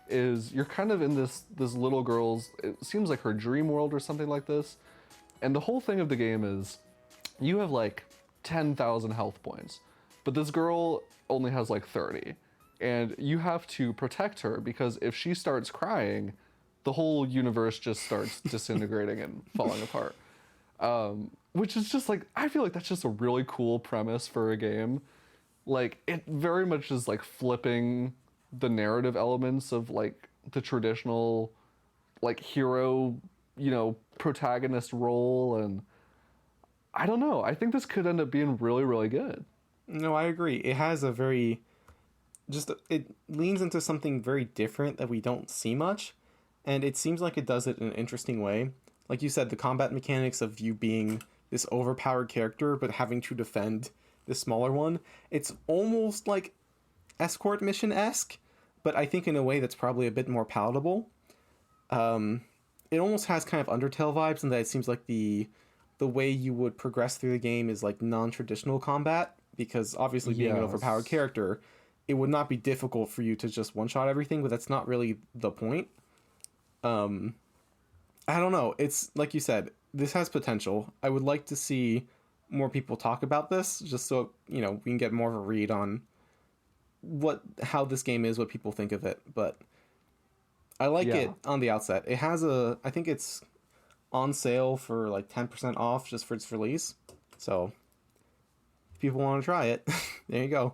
[SPEAKER 1] is you're kind of in this little girl's, it seems like her dream world or something like this. And the whole thing of the game is you have like 10,000 health points, but this girl only has like 30. And you have to protect her because if she starts crying, the whole universe just starts disintegrating and falling apart. Which is just like, I feel like that's just a really cool premise for a game. Like, it very much is like flipping the narrative elements of like the traditional like hero, protagonist role. And I don't know, I think this could end up being really, really good.
[SPEAKER 2] No, I agree. It has a very, it leans into something very different that we don't see much. And it seems like it does it in an interesting way. Like you said, the combat mechanics of you being this overpowered character, but having to defend this smaller one. It's almost like escort mission-esque, but I think in a way that's probably a bit more palatable. It almost has kind of Undertale vibes in that it seems like the way you would progress through the game is like non-traditional combat, because obviously being an overpowered character, it would not be difficult for you to just one-shot everything, but that's not really the point. I don't know. It's like you said, this has potential. I would like to see more people talk about this, just so, we can get more of a read on how this game is, what people think of it. But I like it on the outset. It has I think it's on sale for like 10% off just for its release. So if people want to try it, there you go.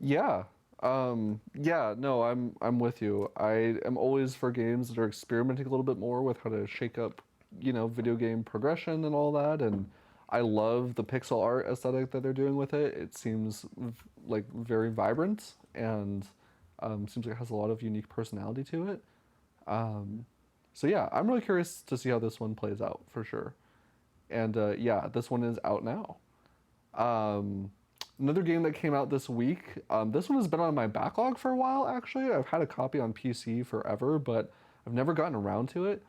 [SPEAKER 1] Yeah. No, I'm with you. I am always for games that are experimenting a little bit more with how to shake up, video game progression and all that. And I love the pixel art aesthetic that they're doing with it. It seems like very vibrant and seems like it has a lot of unique personality to it. So yeah, I'm really curious to see how this one plays out for sure. And this one is out now. Another game that came out this week, this one has been on my backlog for a while, actually. I've had a copy on PC forever, but I've never gotten around to it.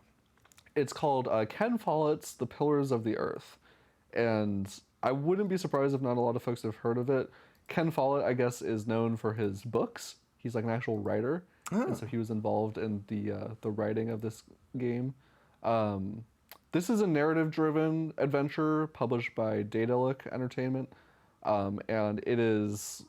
[SPEAKER 1] It's called Ken Follett's The Pillars of the Earth. And I wouldn't be surprised if not a lot of folks have heard of it. Ken Follett, I guess, is known for his books. He's like an actual writer. Oh. And so he was involved in the writing of this game. This is a narrative-driven adventure published by Daedalic Entertainment. And it is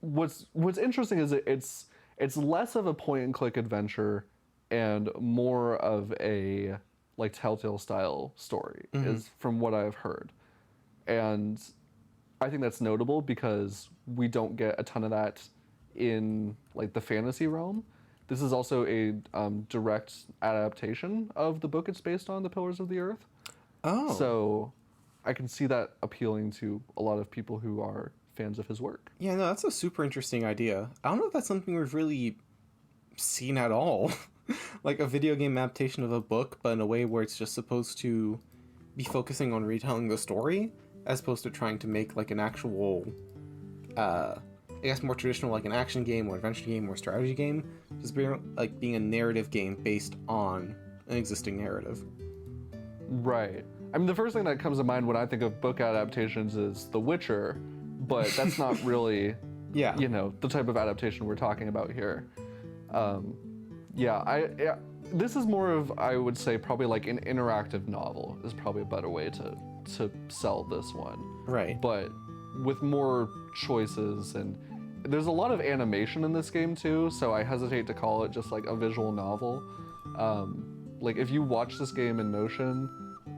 [SPEAKER 1] what's interesting is it's less of a point and click adventure and more of a like Telltale style story is from what I've heard. And I think that's notable because we don't get a ton of that in like the fantasy realm. This is also a direct adaptation of the book it's based on, The Pillars of the Earth.
[SPEAKER 2] Oh.
[SPEAKER 1] So I can see that appealing to a lot of people who are fans of his work.
[SPEAKER 2] Yeah, no, that's a super interesting idea. I don't know if that's something we've really seen at all. Like a video game adaptation of a book, but in a way where it's just supposed to be focusing on retelling the story, as opposed to trying to make like an actual, I guess more traditional, like an action game or adventure game or strategy game. Just being a narrative game based on an existing narrative.
[SPEAKER 1] Right. I mean, the first thing that comes to mind when I think of book adaptations is The Witcher, but that's not really,
[SPEAKER 2] Yeah.
[SPEAKER 1] the type of adaptation we're talking about here. This is more of, I would say, probably like an interactive novel is probably a better way to sell this one.
[SPEAKER 2] Right.
[SPEAKER 1] But with more choices, and there's a lot of animation in this game too, so I hesitate to call it just like a visual novel. Like if you watch this game in motion,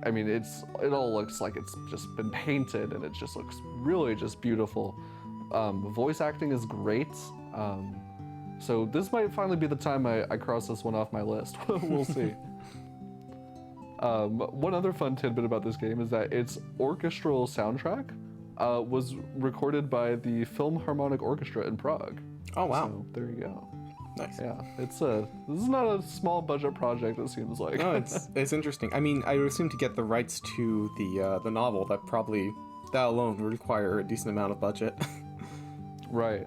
[SPEAKER 1] I mean, it all looks like it's just been painted, and it just looks really just beautiful. Voice acting is great. So this might finally be the time I cross this one off my list. We'll see. One other fun tidbit about this game is that its orchestral soundtrack was recorded by the Philharmonic Orchestra in Prague.
[SPEAKER 2] Oh, wow.
[SPEAKER 1] So there you go.
[SPEAKER 2] Nice.
[SPEAKER 1] Yeah, this is not a small budget project, it seems like.
[SPEAKER 2] No, it's interesting. I mean, I would assume to get the rights to the novel, that alone would require a decent amount of budget.
[SPEAKER 1] Right.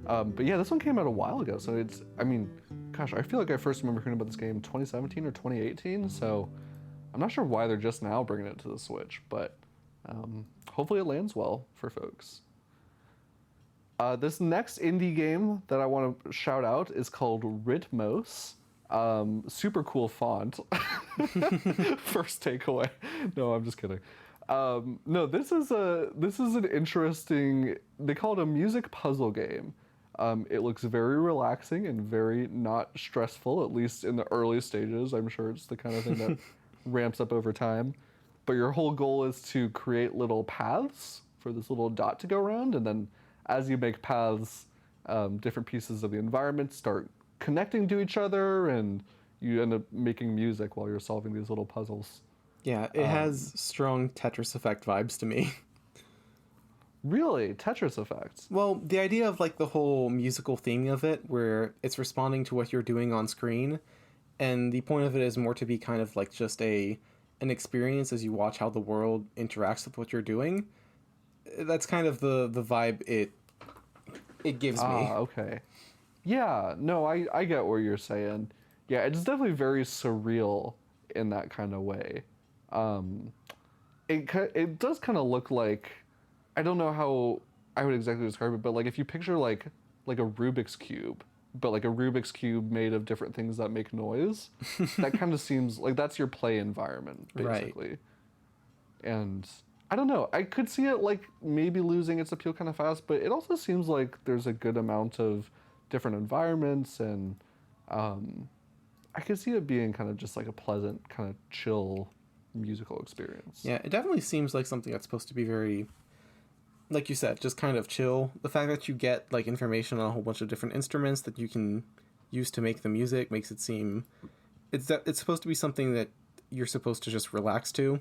[SPEAKER 1] But yeah, this one came out a while ago, so I feel like I first remember hearing about this game 2017 or 2018, so I'm not sure why they're just now bringing it to the Switch, but hopefully it lands well for folks. This next indie game that I want to shout out is called Ritmos. Super cool font. First takeaway. No, I'm just kidding. No, this is an interesting. They call it a music puzzle game. It looks very relaxing and very not stressful, at least in the early stages. I'm sure it's the kind of thing that ramps up over time. But your whole goal is to create little paths for this little dot to go around, and then as you make paths, different pieces of the environment start connecting to each other, and you end up making music while you're solving these little puzzles.
[SPEAKER 2] Yeah, it has strong Tetris Effect vibes to me.
[SPEAKER 1] Really? Tetris Effect?
[SPEAKER 2] Well, the idea of like the whole musical theme of it, where it's responding to what you're doing on screen, and the point of it is more to be kind of like just an experience as you watch how the world interacts with what you're doing. That's kind of the vibe it gives me.
[SPEAKER 1] Okay. Yeah, no, I get what you're saying. Yeah, it's definitely very surreal in that kind of way. It does kind of look like, I don't know how I would exactly describe it, but like if you picture like a Rubik's Cube, but like a Rubik's Cube made of different things that make noise, that kind of seems like that's your play environment, basically. Right. And I don't know, I could see it like maybe losing its appeal kind of fast, but it also seems like there's a good amount of different environments, and I could see it being kind of just like a pleasant, kind of chill musical experience.
[SPEAKER 2] Yeah, it definitely seems like something that's supposed to be very, like you said, just kind of chill. The fact that you get like information on a whole bunch of different instruments that you can use to make the music makes it seem it's supposed to be something that you're supposed to just relax to,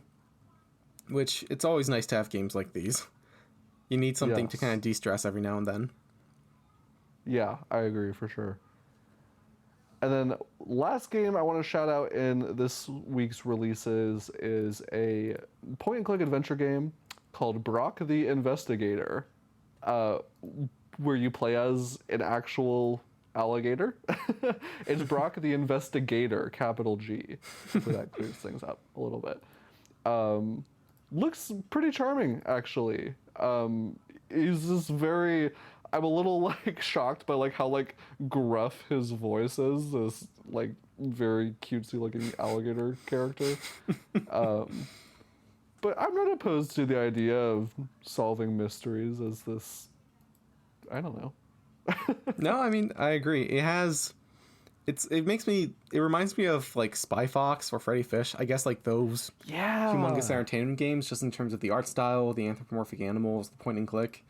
[SPEAKER 2] which it's always nice to have games like these. You need something to kind of de-stress every now and then. Yeah,
[SPEAKER 1] I agree for sure. And then last game I want to shout out in this week's releases is a point-and-click adventure game called Brock the Investigator, where you play as an actual alligator. It's Brock the Investigator, capital G. Hopefully that clears things up a little bit. Looks pretty charming, actually. He's just very... I'm a little like shocked by like how like gruff his voice is. This like very cutesy looking alligator character. But I'm not opposed to the idea of solving mysteries as this. I don't know.
[SPEAKER 2] No, I mean I agree. It reminds me of like Spy Fox or Freddy Fish. I guess like those humongous entertainment games, just in terms of the art style, the anthropomorphic animals, the point and click.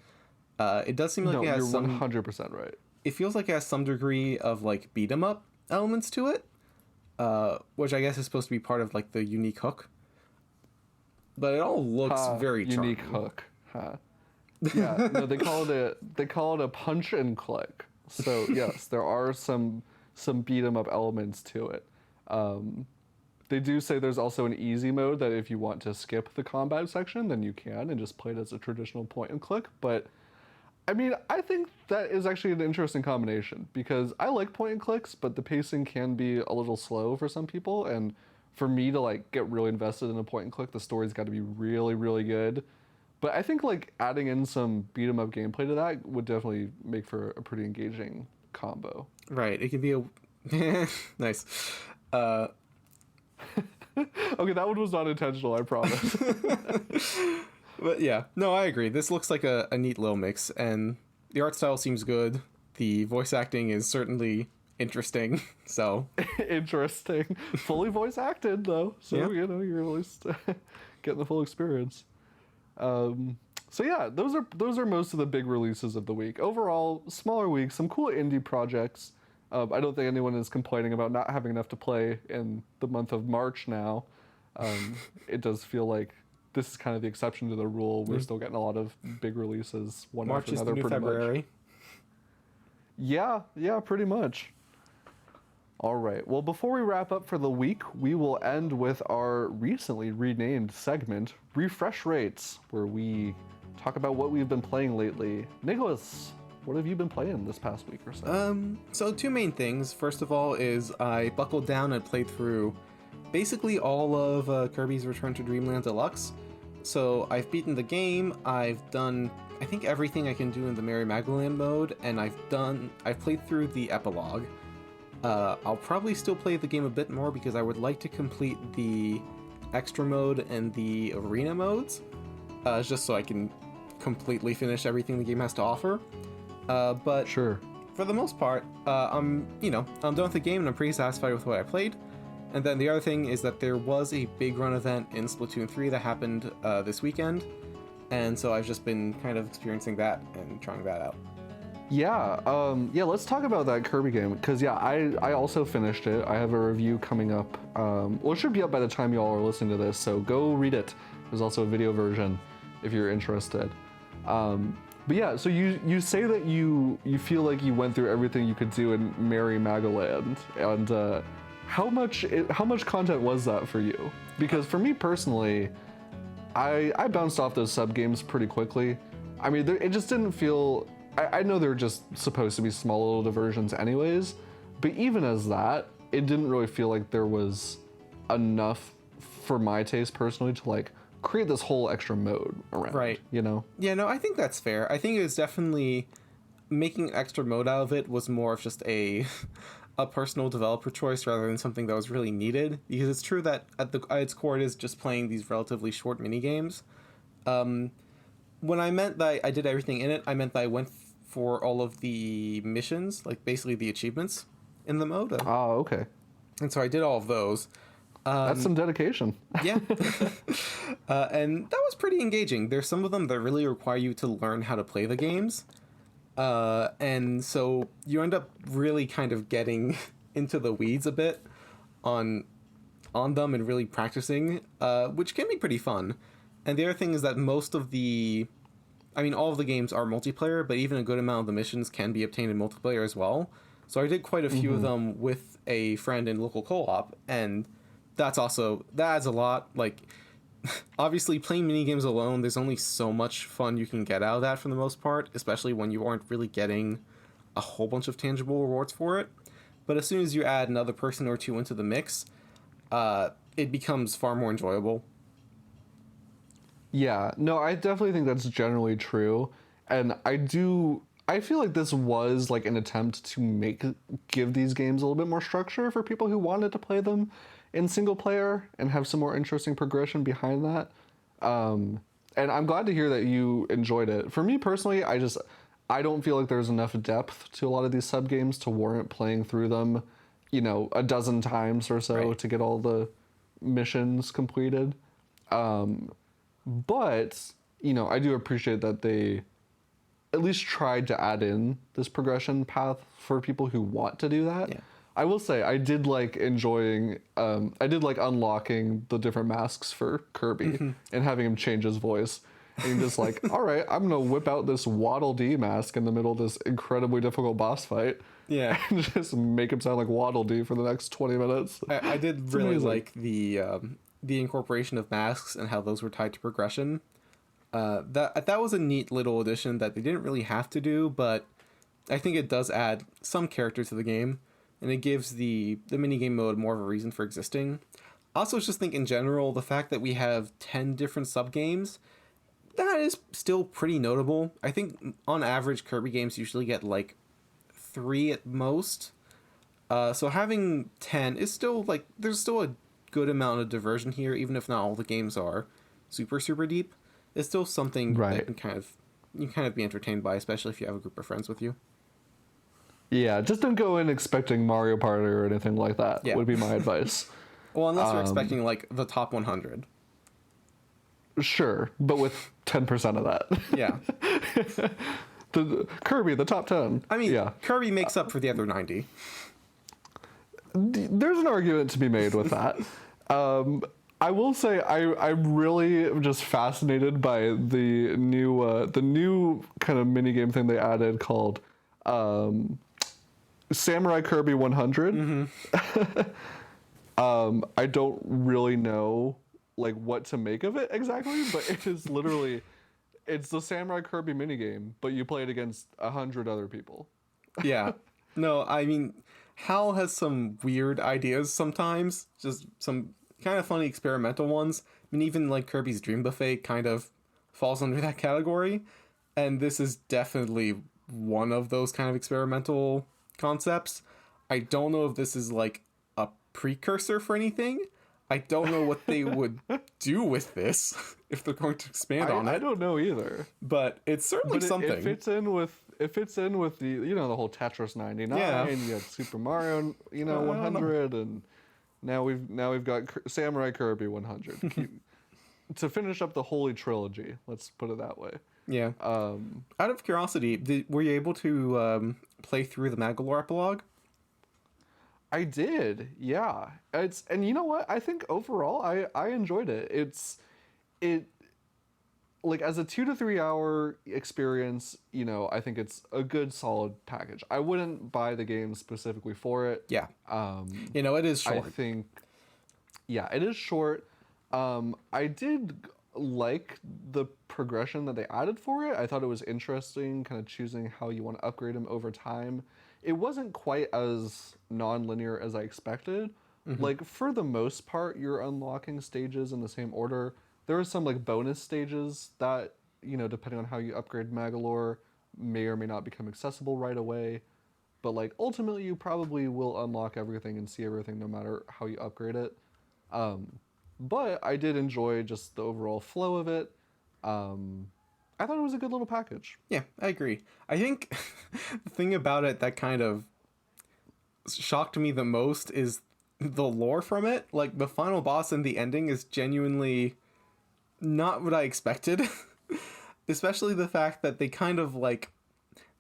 [SPEAKER 2] It does seem like it has
[SPEAKER 1] some... 100% right.
[SPEAKER 2] It feels like it has some degree of like beat 'em up elements to it, which I guess is supposed to be part of like the unique hook. but it all looks very
[SPEAKER 1] unique
[SPEAKER 2] charming.
[SPEAKER 1] hook. Huh. Yeah, no, they call it a punch and click. So yes, there are some beat 'em up elements to it. They do say there's also an easy mode that if you want to skip the combat section, then you can and just play it as a traditional point and click. But I mean, I think that is actually an interesting combination because I like point and clicks, but the pacing can be a little slow for some people. And for me to like get really invested in a point and click, the story's got to be really, really good. But I think like adding in some beat 'em up gameplay to that would definitely make for a pretty engaging combo.
[SPEAKER 2] Right. It can be a nice.
[SPEAKER 1] Okay, that one was not intentional, I promise.
[SPEAKER 2] But yeah, no, I agree. This looks like a neat little mix, and the art style seems good. The voice acting is certainly interesting. So
[SPEAKER 1] Interesting. Fully voice acted though, so
[SPEAKER 2] Yeah.
[SPEAKER 1] you know you're at least getting the full experience. So yeah, those are most of the big releases of the week. Overall, smaller week, some cool indie projects. I don't think anyone is complaining about not having enough to play in the month of March now. It does feel like this is kind of the exception to the rule. We're still getting a lot of big releases one
[SPEAKER 2] March
[SPEAKER 1] after
[SPEAKER 2] is
[SPEAKER 1] another.
[SPEAKER 2] the new
[SPEAKER 1] pretty
[SPEAKER 2] February.
[SPEAKER 1] much. Yeah, pretty much. All right. Well, before we wrap up for the week, we will end with our recently renamed segment, Refresh Rates, where we talk about what we've been playing lately. Nicholas, what have you been playing this past week or so?
[SPEAKER 2] So two main things. First of all is I buckled down and played through basically all of Kirby's Return to Dreamland Deluxe. So I've beaten the game, I've done I think everything I can do in the Mary Magdalene mode, and I've played through the epilogue. I'll probably still play the game a bit more because I would like to complete the extra mode and the arena modes, just so I can completely finish everything the game has to offer. But
[SPEAKER 1] Sure.
[SPEAKER 2] for the most part, I'm done with the game and I'm pretty satisfied with what I played. And then the other thing is that there was a big run event in Splatoon 3 that happened this weekend, and so I've just been kind of experiencing that and trying that out.
[SPEAKER 1] Yeah, let's talk about that Kirby game, because yeah, I also finished it. I have a review coming up. Well, it should be up by the time you all are listening to this, so go read it. There's also a video version if you're interested. But yeah, so you say that you feel like you went through everything you could do in Mary Magdalene, and how much content was that for you? Because for me personally, I bounced off those sub games pretty quickly. I mean, it just didn't feel. I know they're just supposed to be small little diversions anyways, but even as that, it didn't really feel like there was enough for my taste personally to like create this whole extra mode around.
[SPEAKER 2] Right.
[SPEAKER 1] You know?
[SPEAKER 2] Yeah, no, I think that's fair. I think it was definitely making an extra mode out of it was more of just a personal developer choice rather than something that was really needed. Because it's true that at its core, it is just playing these relatively short mini games. When I meant that I did everything in it, I meant that I went for all of the missions, like basically the achievements in the mode.
[SPEAKER 1] Oh, okay.
[SPEAKER 2] And so I did all of those.
[SPEAKER 1] That's some dedication.
[SPEAKER 2] Yeah. And that was pretty engaging. There's some of them that really require you to learn how to play the games. And so you end up really kind of getting into the weeds a bit on them and really practicing, which can be pretty fun. And the other thing is that all of the games are multiplayer, but even a good amount of the missions can be obtained in multiplayer as well. So I did quite a few of them with a friend in local co-op, and that adds a lot. Like, obviously playing minigames alone, there's only so much fun you can get out of that for the most part, especially when you aren't really getting a whole bunch of tangible rewards for it. But as soon as you add another person or two into the mix, it becomes far more enjoyable.
[SPEAKER 1] Yeah, no, I definitely think that's generally true. And I feel like this was like an attempt to give these games a little bit more structure for people who wanted to play them in single player and have some more interesting progression behind that. And I'm glad to hear that you enjoyed it. For me personally, I don't feel like there's enough depth to a lot of these sub games to warrant playing through them, a dozen times or so
[SPEAKER 2] Right.
[SPEAKER 1] to get all the missions completed. But, I do appreciate that they at least tried to add in this progression path for people who want to do that.
[SPEAKER 2] Yeah.
[SPEAKER 1] I will say I did like enjoying. I did like unlocking the different masks for Kirby and having him change his voice. And just like, all right, I'm gonna whip out this Waddle Dee mask in the middle of this incredibly difficult boss fight.
[SPEAKER 2] Yeah,
[SPEAKER 1] and just make him sound like Waddle Dee for the next 20 minutes.
[SPEAKER 2] I did really amazing. Like the incorporation of masks and how those were tied to progression. That was a neat little addition that they didn't really have to do, but I think it does add some character to the game, and it gives the minigame mode more of a reason for existing. Also, just think in general, the fact that we have 10 different sub-games, that is still pretty notable. I think on average, Kirby games usually get like 3 at most. So having 10 is still like, there's still a good amount of diversion here, even if not all the games are super, super deep. It's still something that you can kind of be entertained by, especially if you have a group of friends with you.
[SPEAKER 1] Yeah, just don't go in expecting Mario Party or anything like that, would be my advice.
[SPEAKER 2] Well, unless you're expecting like the top 100.
[SPEAKER 1] Sure, but with 10% of that.
[SPEAKER 2] Yeah.
[SPEAKER 1] Kirby, the top 10.
[SPEAKER 2] I mean, Kirby makes up for the other 90.
[SPEAKER 1] There's an argument to be made with that. I will say I'm really just fascinated by the new kind of minigame thing they added called Samurai Kirby 100. I don't really know like what to make of it exactly, but it is literally, it's the Samurai Kirby minigame, but you play it against 100 other people.
[SPEAKER 2] Yeah. No, I mean, Hal has some weird ideas sometimes, just some kind of funny experimental ones. I mean, even like Kirby's Dream Buffet kind of falls under that category, and this is definitely one of those kind of experimental concepts. I don't know if this is like a precursor for anything. I don't know what they would do with this if they're going to expand on it.
[SPEAKER 1] I don't know either.
[SPEAKER 2] But it's certainly something.
[SPEAKER 1] It fits in with the, you know, the whole Tetris 99. Yeah. You got Super Mario, 100, and now we've got Samurai Kirby 100 to finish up the Holy Trilogy. Let's put it that way.
[SPEAKER 2] Yeah. Out of curiosity, were you able to play through the Magolor epilogue?
[SPEAKER 1] I did, yeah. And you know what? I think overall I enjoyed it. It like as a 2 to 3 hour experience, I think it's a good solid package. I wouldn't buy the game specifically for it.
[SPEAKER 2] Yeah. It is short.
[SPEAKER 1] I think it is short. I did like the progression that they added for it. I thought it was interesting, kind of choosing how you want to upgrade them over time. It wasn't quite as non-linear as I expected. Like, for the most part, you're unlocking stages in the same order. There are some, like, bonus stages that, depending on how you upgrade Magolor, may or may not become accessible right away. But, like, ultimately, you probably will unlock everything and see everything no matter how you upgrade it. But I did enjoy just the overall flow of it. I thought it was a good little package.
[SPEAKER 2] Yeah, I agree. I think the thing about it that kind of shocked me the most is the lore from it. Like, the final boss and the ending is genuinely not what I expected. Especially the fact that they kind of, like,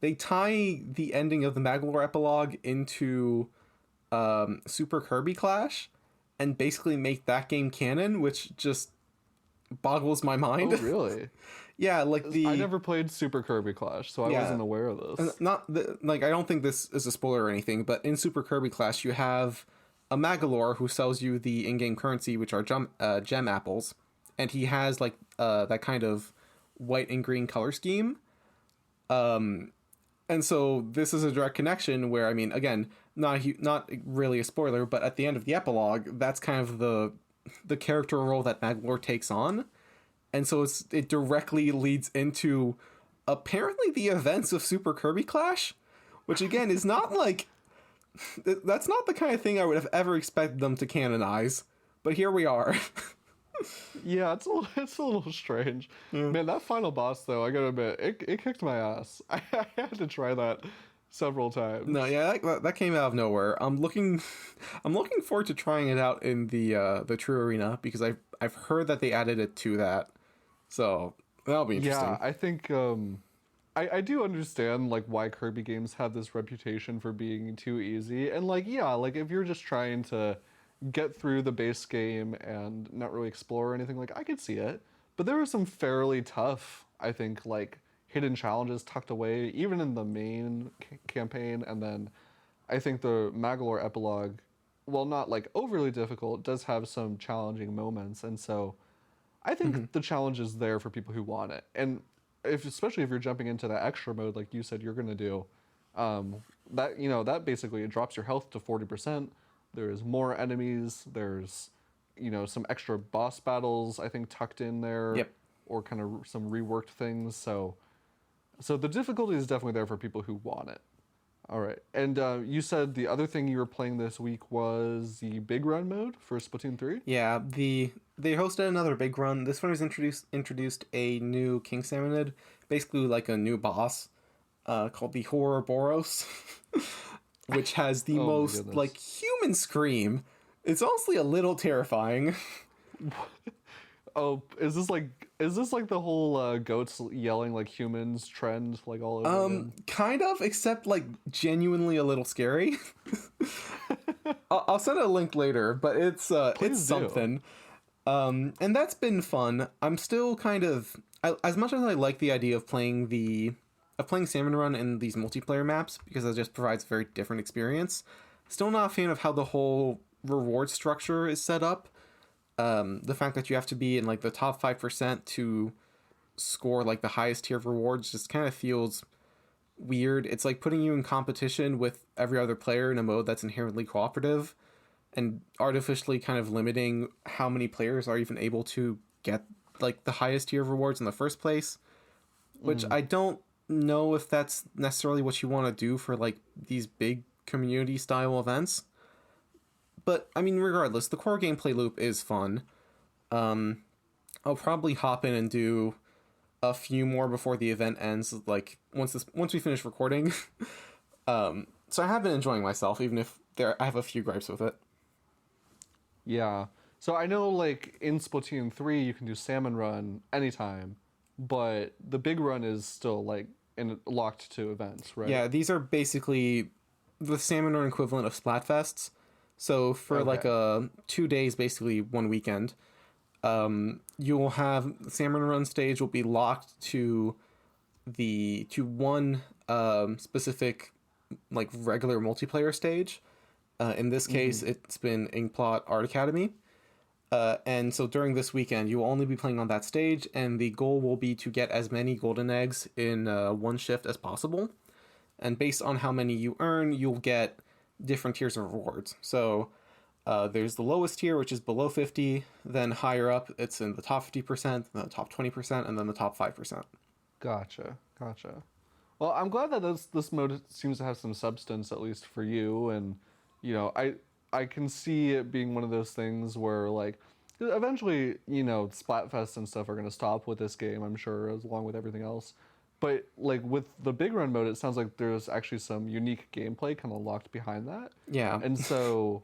[SPEAKER 2] they tie the ending of the Magolor epilogue into Super Kirby Clash and basically make that game canon, which just boggles my mind.
[SPEAKER 1] Oh, really?
[SPEAKER 2] Yeah, like
[SPEAKER 1] I never played Super Kirby Clash, so I wasn't aware of this.
[SPEAKER 2] I don't think this is a spoiler or anything, but in Super Kirby Clash, you have a Magolor who sells you the in-game currency, which are gem apples, and he has like that kind of white and green color scheme. And so this is a direct connection where, I mean, again, not really a spoiler, but at the end of the epilogue, that's kind of the character role that Magolor takes on. And so it directly leads into apparently the events of Super Kirby Clash, which again is not like, that's not the kind of thing I would have ever expected them to canonize, but here we are.
[SPEAKER 1] Yeah, it's a little strange. Yeah. Man, that final boss though, I gotta admit, it kicked my ass. I had to try that several times.
[SPEAKER 2] No, yeah, that came out of nowhere. I'm looking forward to trying it out in the True Arena, because I've heard that they added it to that. So that'll be interesting.
[SPEAKER 1] Yeah, I think I do understand like why Kirby games have this reputation for being too easy. And like yeah, like if you're just trying to get through the base game and not really explore or anything, like I could see it. But there are some fairly tough, I think, like hidden challenges tucked away even in the main campaign, and then I think the Magalore epilogue, while not like overly difficult, does have some challenging moments, and so I
[SPEAKER 2] Mhm.
[SPEAKER 1] think the challenge is there for people who want it. And if especially if you're jumping into that extra mode like you said you're gonna do, um, that that basically it drops your health to 40%. There's more enemies. There's some extra boss battles I think tucked in there,
[SPEAKER 2] Yep.
[SPEAKER 1] or kind of some reworked things. So the difficulty is definitely there for people who want it. All right, and you said the other thing you were playing this week was the big run mode for Splatoon 3.
[SPEAKER 2] Yeah, they hosted another big run. This one was introduced a new King Salmonid, basically like a new boss, called the Boros, which has the
[SPEAKER 1] Oh my
[SPEAKER 2] most
[SPEAKER 1] goodness.
[SPEAKER 2] like human scream. It's honestly a little terrifying.
[SPEAKER 1] Oh, is this like the whole goats yelling like humans trend like all over again?
[SPEAKER 2] Kind of, except like genuinely a little scary. I'll send a link later, but it's
[SPEAKER 1] Please do.
[SPEAKER 2] something. And that's been fun. I'm still kind of as much as I like the idea of playing Salmon Run in these multiplayer maps because it just provides a very different experience. Still not a fan of how the whole reward structure is set up. The fact that you have to be in like the top 5% to score like the highest tier of rewards just kind of feels weird. It's like putting you in competition with every other player in a mode that's inherently cooperative and artificially kind of limiting how many players are even able to get like the highest tier of rewards in the first place, which
[SPEAKER 1] Mm.
[SPEAKER 2] I don't know if that's necessarily what you want to do for like these big community style events. But I mean, regardless, the core gameplay loop is fun. Um, I'll probably hop in and do a few more before the event ends. Like once we finish recording. So I have been enjoying myself, even if I have a few gripes with it.
[SPEAKER 1] Yeah. So I know like in Splatoon 3 you can do salmon run anytime, but the big run is still like locked to events, right?
[SPEAKER 2] Yeah, these are basically the salmon run equivalent of Splatfests. So for like
[SPEAKER 1] Okay.
[SPEAKER 2] 2 days, basically one weekend, you will have the salmon run stage will be locked to one specific like regular multiplayer stage. In this
[SPEAKER 1] Mm-hmm.
[SPEAKER 2] case, it's been Inkplot Art Academy. And so during this weekend, you will only be playing on that stage, and the goal will be to get as many golden eggs in one shift as possible. And based on how many you earn, you'll get different tiers of rewards. So there's the lowest tier, which is below 50. Then higher up, it's in the top 50%, then the top 20%, and then the top 5%.
[SPEAKER 1] Gotcha. Gotcha. Well, I'm glad that this mode seems to have some substance at least for you, and I can see it being one of those things where like eventually Splatfest and stuff are gonna stop with this game, I'm sure, as along with everything else. But like with the big run mode, it sounds like there's actually some unique gameplay kind of locked behind that,
[SPEAKER 2] Yeah.
[SPEAKER 1] and so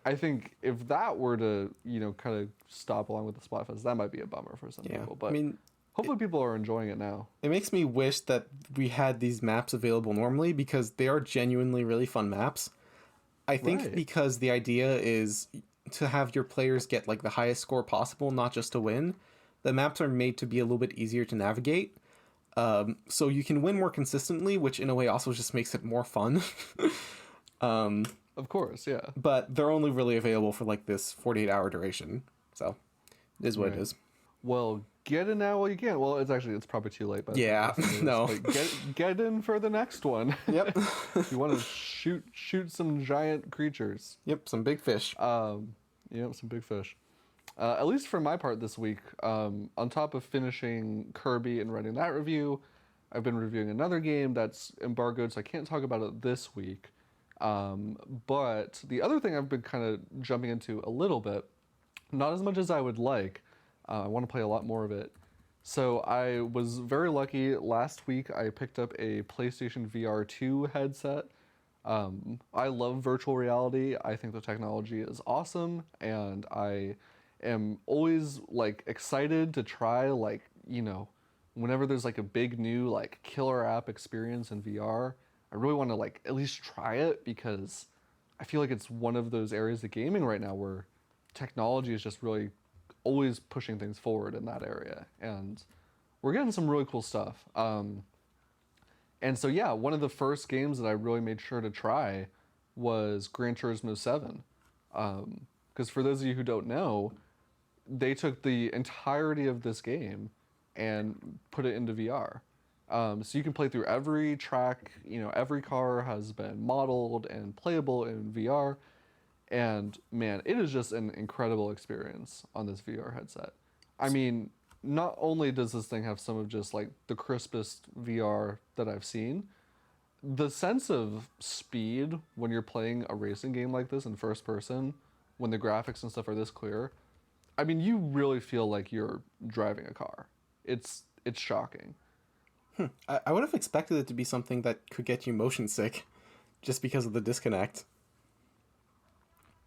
[SPEAKER 1] I think if that were to kind of stop along with the Splatfest, that might be a bummer for some
[SPEAKER 2] Yeah.
[SPEAKER 1] people.
[SPEAKER 2] I
[SPEAKER 1] But
[SPEAKER 2] mean,
[SPEAKER 1] hopefully people are enjoying it now.
[SPEAKER 2] it makes me wish that we had these maps available normally because they are genuinely really fun maps. I think
[SPEAKER 1] Right.
[SPEAKER 2] because the idea is to have your players get like the highest score possible, not just to win. The maps are made to be a little bit easier to navigate, so you can win more consistently, which in a way also just makes it more fun.
[SPEAKER 1] Of course, yeah.
[SPEAKER 2] But they're only really available for like this 48-hour duration, so it is what it
[SPEAKER 1] Right.
[SPEAKER 2] is.
[SPEAKER 1] Well, get in now while you can. Well, it's probably too late by the time you
[SPEAKER 2] Yeah,
[SPEAKER 1] listen to this,
[SPEAKER 2] no.
[SPEAKER 1] but get in for the next one.
[SPEAKER 2] Yep.
[SPEAKER 1] You want to shoot some giant creatures.
[SPEAKER 2] Yep, some big fish.
[SPEAKER 1] Some big fish. At least for my part this week, on top of finishing Kirby and writing that review, I've been reviewing another game that's embargoed, so I can't talk about it this week. But the other thing I've been kind of jumping into a little bit, not as much as I would like. I want to play a lot more of it. So I was very lucky. Last week I picked up a PlayStation VR 2 headset. I love virtual reality. I think the technology is awesome, and I am always like excited to try like whenever there's like a big new like killer app experience in VR, I really want to like at least try it because I feel like it's one of those areas of gaming right now where technology is just really always pushing things forward in that area, and we're getting some really cool stuff. And so yeah, one of the first games that I really made sure to try was Gran Turismo 7. Because for those of you who don't know, they took the entirety of this game and put it into VR. So you can play through every track, every car has been modeled and playable in VR. And man, it is just an incredible experience on this VR headset. I mean, not only does this thing have some of just like the crispest VR that I've seen, the sense of speed when you're playing a racing game like this in first person, when the graphics and stuff are this clear, I mean, you really feel like you're driving a car. It's shocking.
[SPEAKER 2] I would have expected it to be something that could get you motion sick, just because of the disconnect.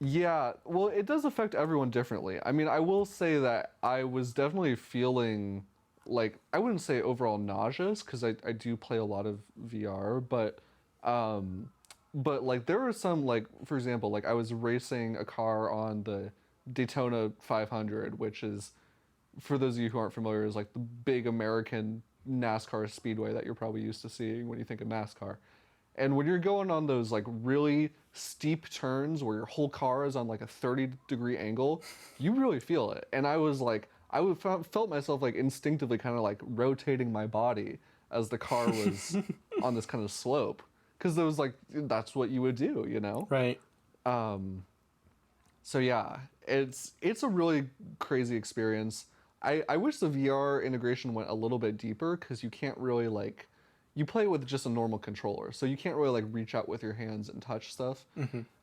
[SPEAKER 1] Yeah, well, it does affect everyone differently. I mean, I will say that I was definitely feeling like, I wouldn't say overall nauseous, because I do play a lot of VR, but like there were some, like, for example, like I was racing a car on the Daytona 500, which is, for those of you who aren't familiar, is like the big American NASCAR speedway that you're probably used to seeing when you think of NASCAR. And when you're going on those like really steep turns where your whole car is on like a 30-degree angle, you really feel it. And I was like, felt myself like instinctively kind of like rotating my body as the car was on this kind of slope, because there was like, that's what you would do,
[SPEAKER 2] Right.
[SPEAKER 1] So yeah, it's a really crazy experience. I wish the VR integration went a little bit deeper, because you can't really like, you play with just a normal controller, so you can't really like reach out with your hands and touch stuff.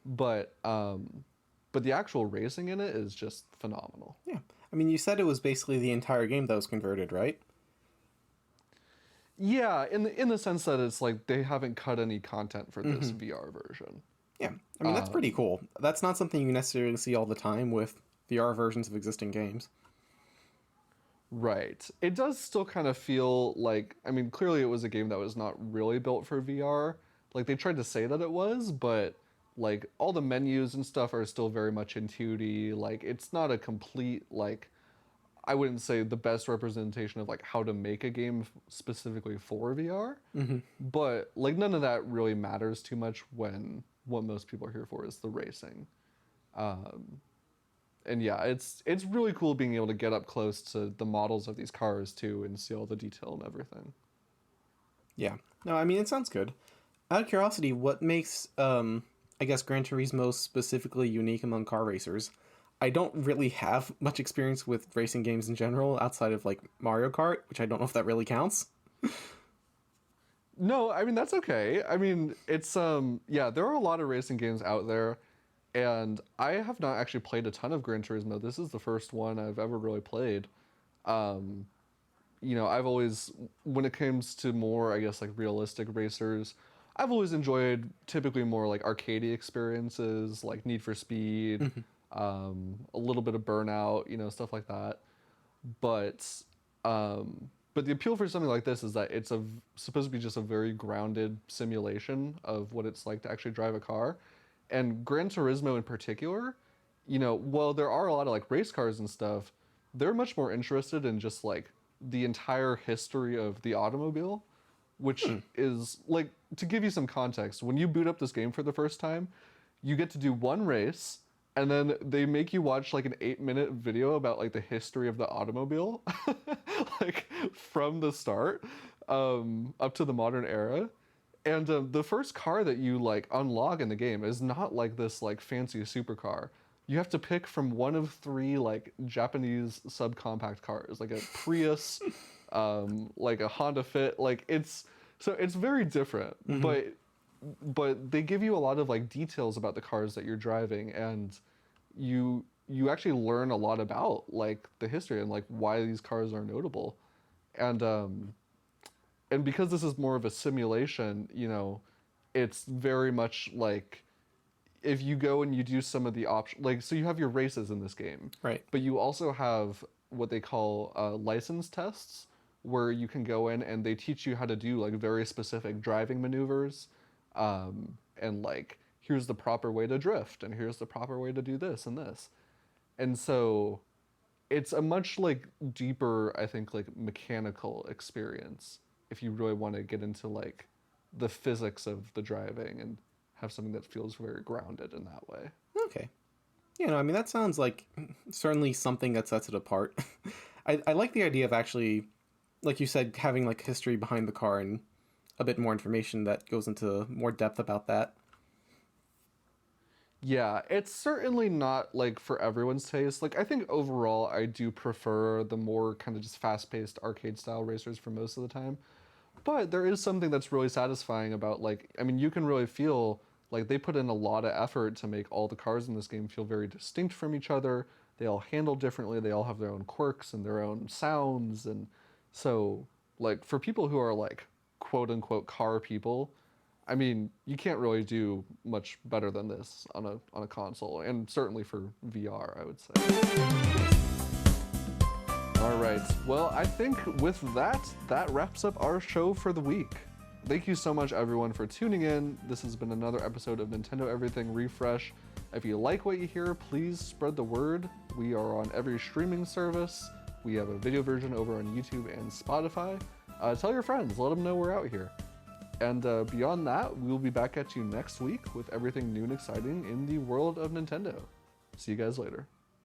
[SPEAKER 1] But the actual racing in it is just phenomenal.
[SPEAKER 2] Yeah. I mean, you said it was basically the entire game that was converted, right?
[SPEAKER 1] Yeah, in the sense that it's like they haven't cut any content for this VR version.
[SPEAKER 2] Yeah. I mean, that's pretty cool. That's not something you necessarily see all the time with VR versions of existing games.
[SPEAKER 1] Right. It does still kind of feel like, I mean, clearly it was a game that was not really built for VR. Like, they tried to say that it was, but like all the menus and stuff are still very much in 2D. Like, it's not a complete, like, I wouldn't say the best representation of like how to make a game specifically for VR. But like none of that really matters too much when what most people are here for is the racing. And yeah, it's really cool being able to get up close to the models of these cars too and see all the detail and everything.
[SPEAKER 2] Yeah. No, I mean, it sounds good. Out of curiosity, what makes, I guess, Gran Turismo specifically unique among car racers? I don't really have much experience with racing games in general outside of like Mario Kart, which I don't know if that really counts.
[SPEAKER 1] No, I mean, that's okay. I mean, it's, yeah, there are a lot of racing games out there, and I have not actually played a ton of Gran Turismo. This is the first one I've ever really played. I've always, when it comes to more, I guess, like realistic racers, I've always enjoyed typically more like arcadey experiences, like Need for Speed, a little bit of Burnout, stuff like that. But the appeal for something like this is that it's supposed to be just a very grounded simulation of what it's like to actually drive a car. And Gran Turismo in particular, while there are a lot of like race cars and stuff, they're much more interested in just like the entire history of the automobile, which is like, to give you some context, when you boot up this game for the first time, you get to do one race, and then they make you watch like an 8-minute video about like the history of the automobile, like from the start up to the modern era. And the first car that you like unlock in the game is not like this like fancy supercar. You have to pick from one of 3 like Japanese subcompact cars, like a Prius, like a Honda Fit. Like it's very different, but they give you a lot of like details about the cars that you're driving, and you actually learn a lot about like the history and like why these cars are notable. And because this is more of a simulation, it's very much like if you go and you do some of the options, like, so you have your races in this game,
[SPEAKER 2] Right.
[SPEAKER 1] but you also have what they call license tests, where you can go in and they teach you how to do like very specific driving maneuvers, and like here's the proper way to drift and here's the proper way to do this and this. And so it's a much like deeper, I think, like mechanical experience if you really want to get into like the physics of the driving and have something that feels very grounded in that way.
[SPEAKER 2] Okay. Yeah, no, I mean, that sounds like certainly something that sets it apart. I like the idea of actually, like you said, having like history behind the car and a bit more information that goes into more depth about that.
[SPEAKER 1] Yeah, it's certainly not like for everyone's taste. Like I think overall I do prefer the more kind of just fast-paced arcade style racers for most of the time. But there is something that's really satisfying about like I mean you can really feel like they put in a lot of effort to make all the cars in this game feel very distinct from each other. They all handle differently, they all have their own quirks and their own sounds, and so like for people who are like quote unquote car people, I mean, you can't really do much better than this on a console, and certainly for VR, I would say. All right. Well, I think with that, that wraps up our show for the week. Thank you so much, everyone, for tuning in. This has been another episode of Nintendo Everything Refresh. If you like what you hear, please spread the word. We are on every streaming service. We have a video version over on YouTube and Spotify. Tell your friends. Let them know we're out here. And beyond that, we'll be back at you next week with everything new and exciting in the world of Nintendo. See you guys later.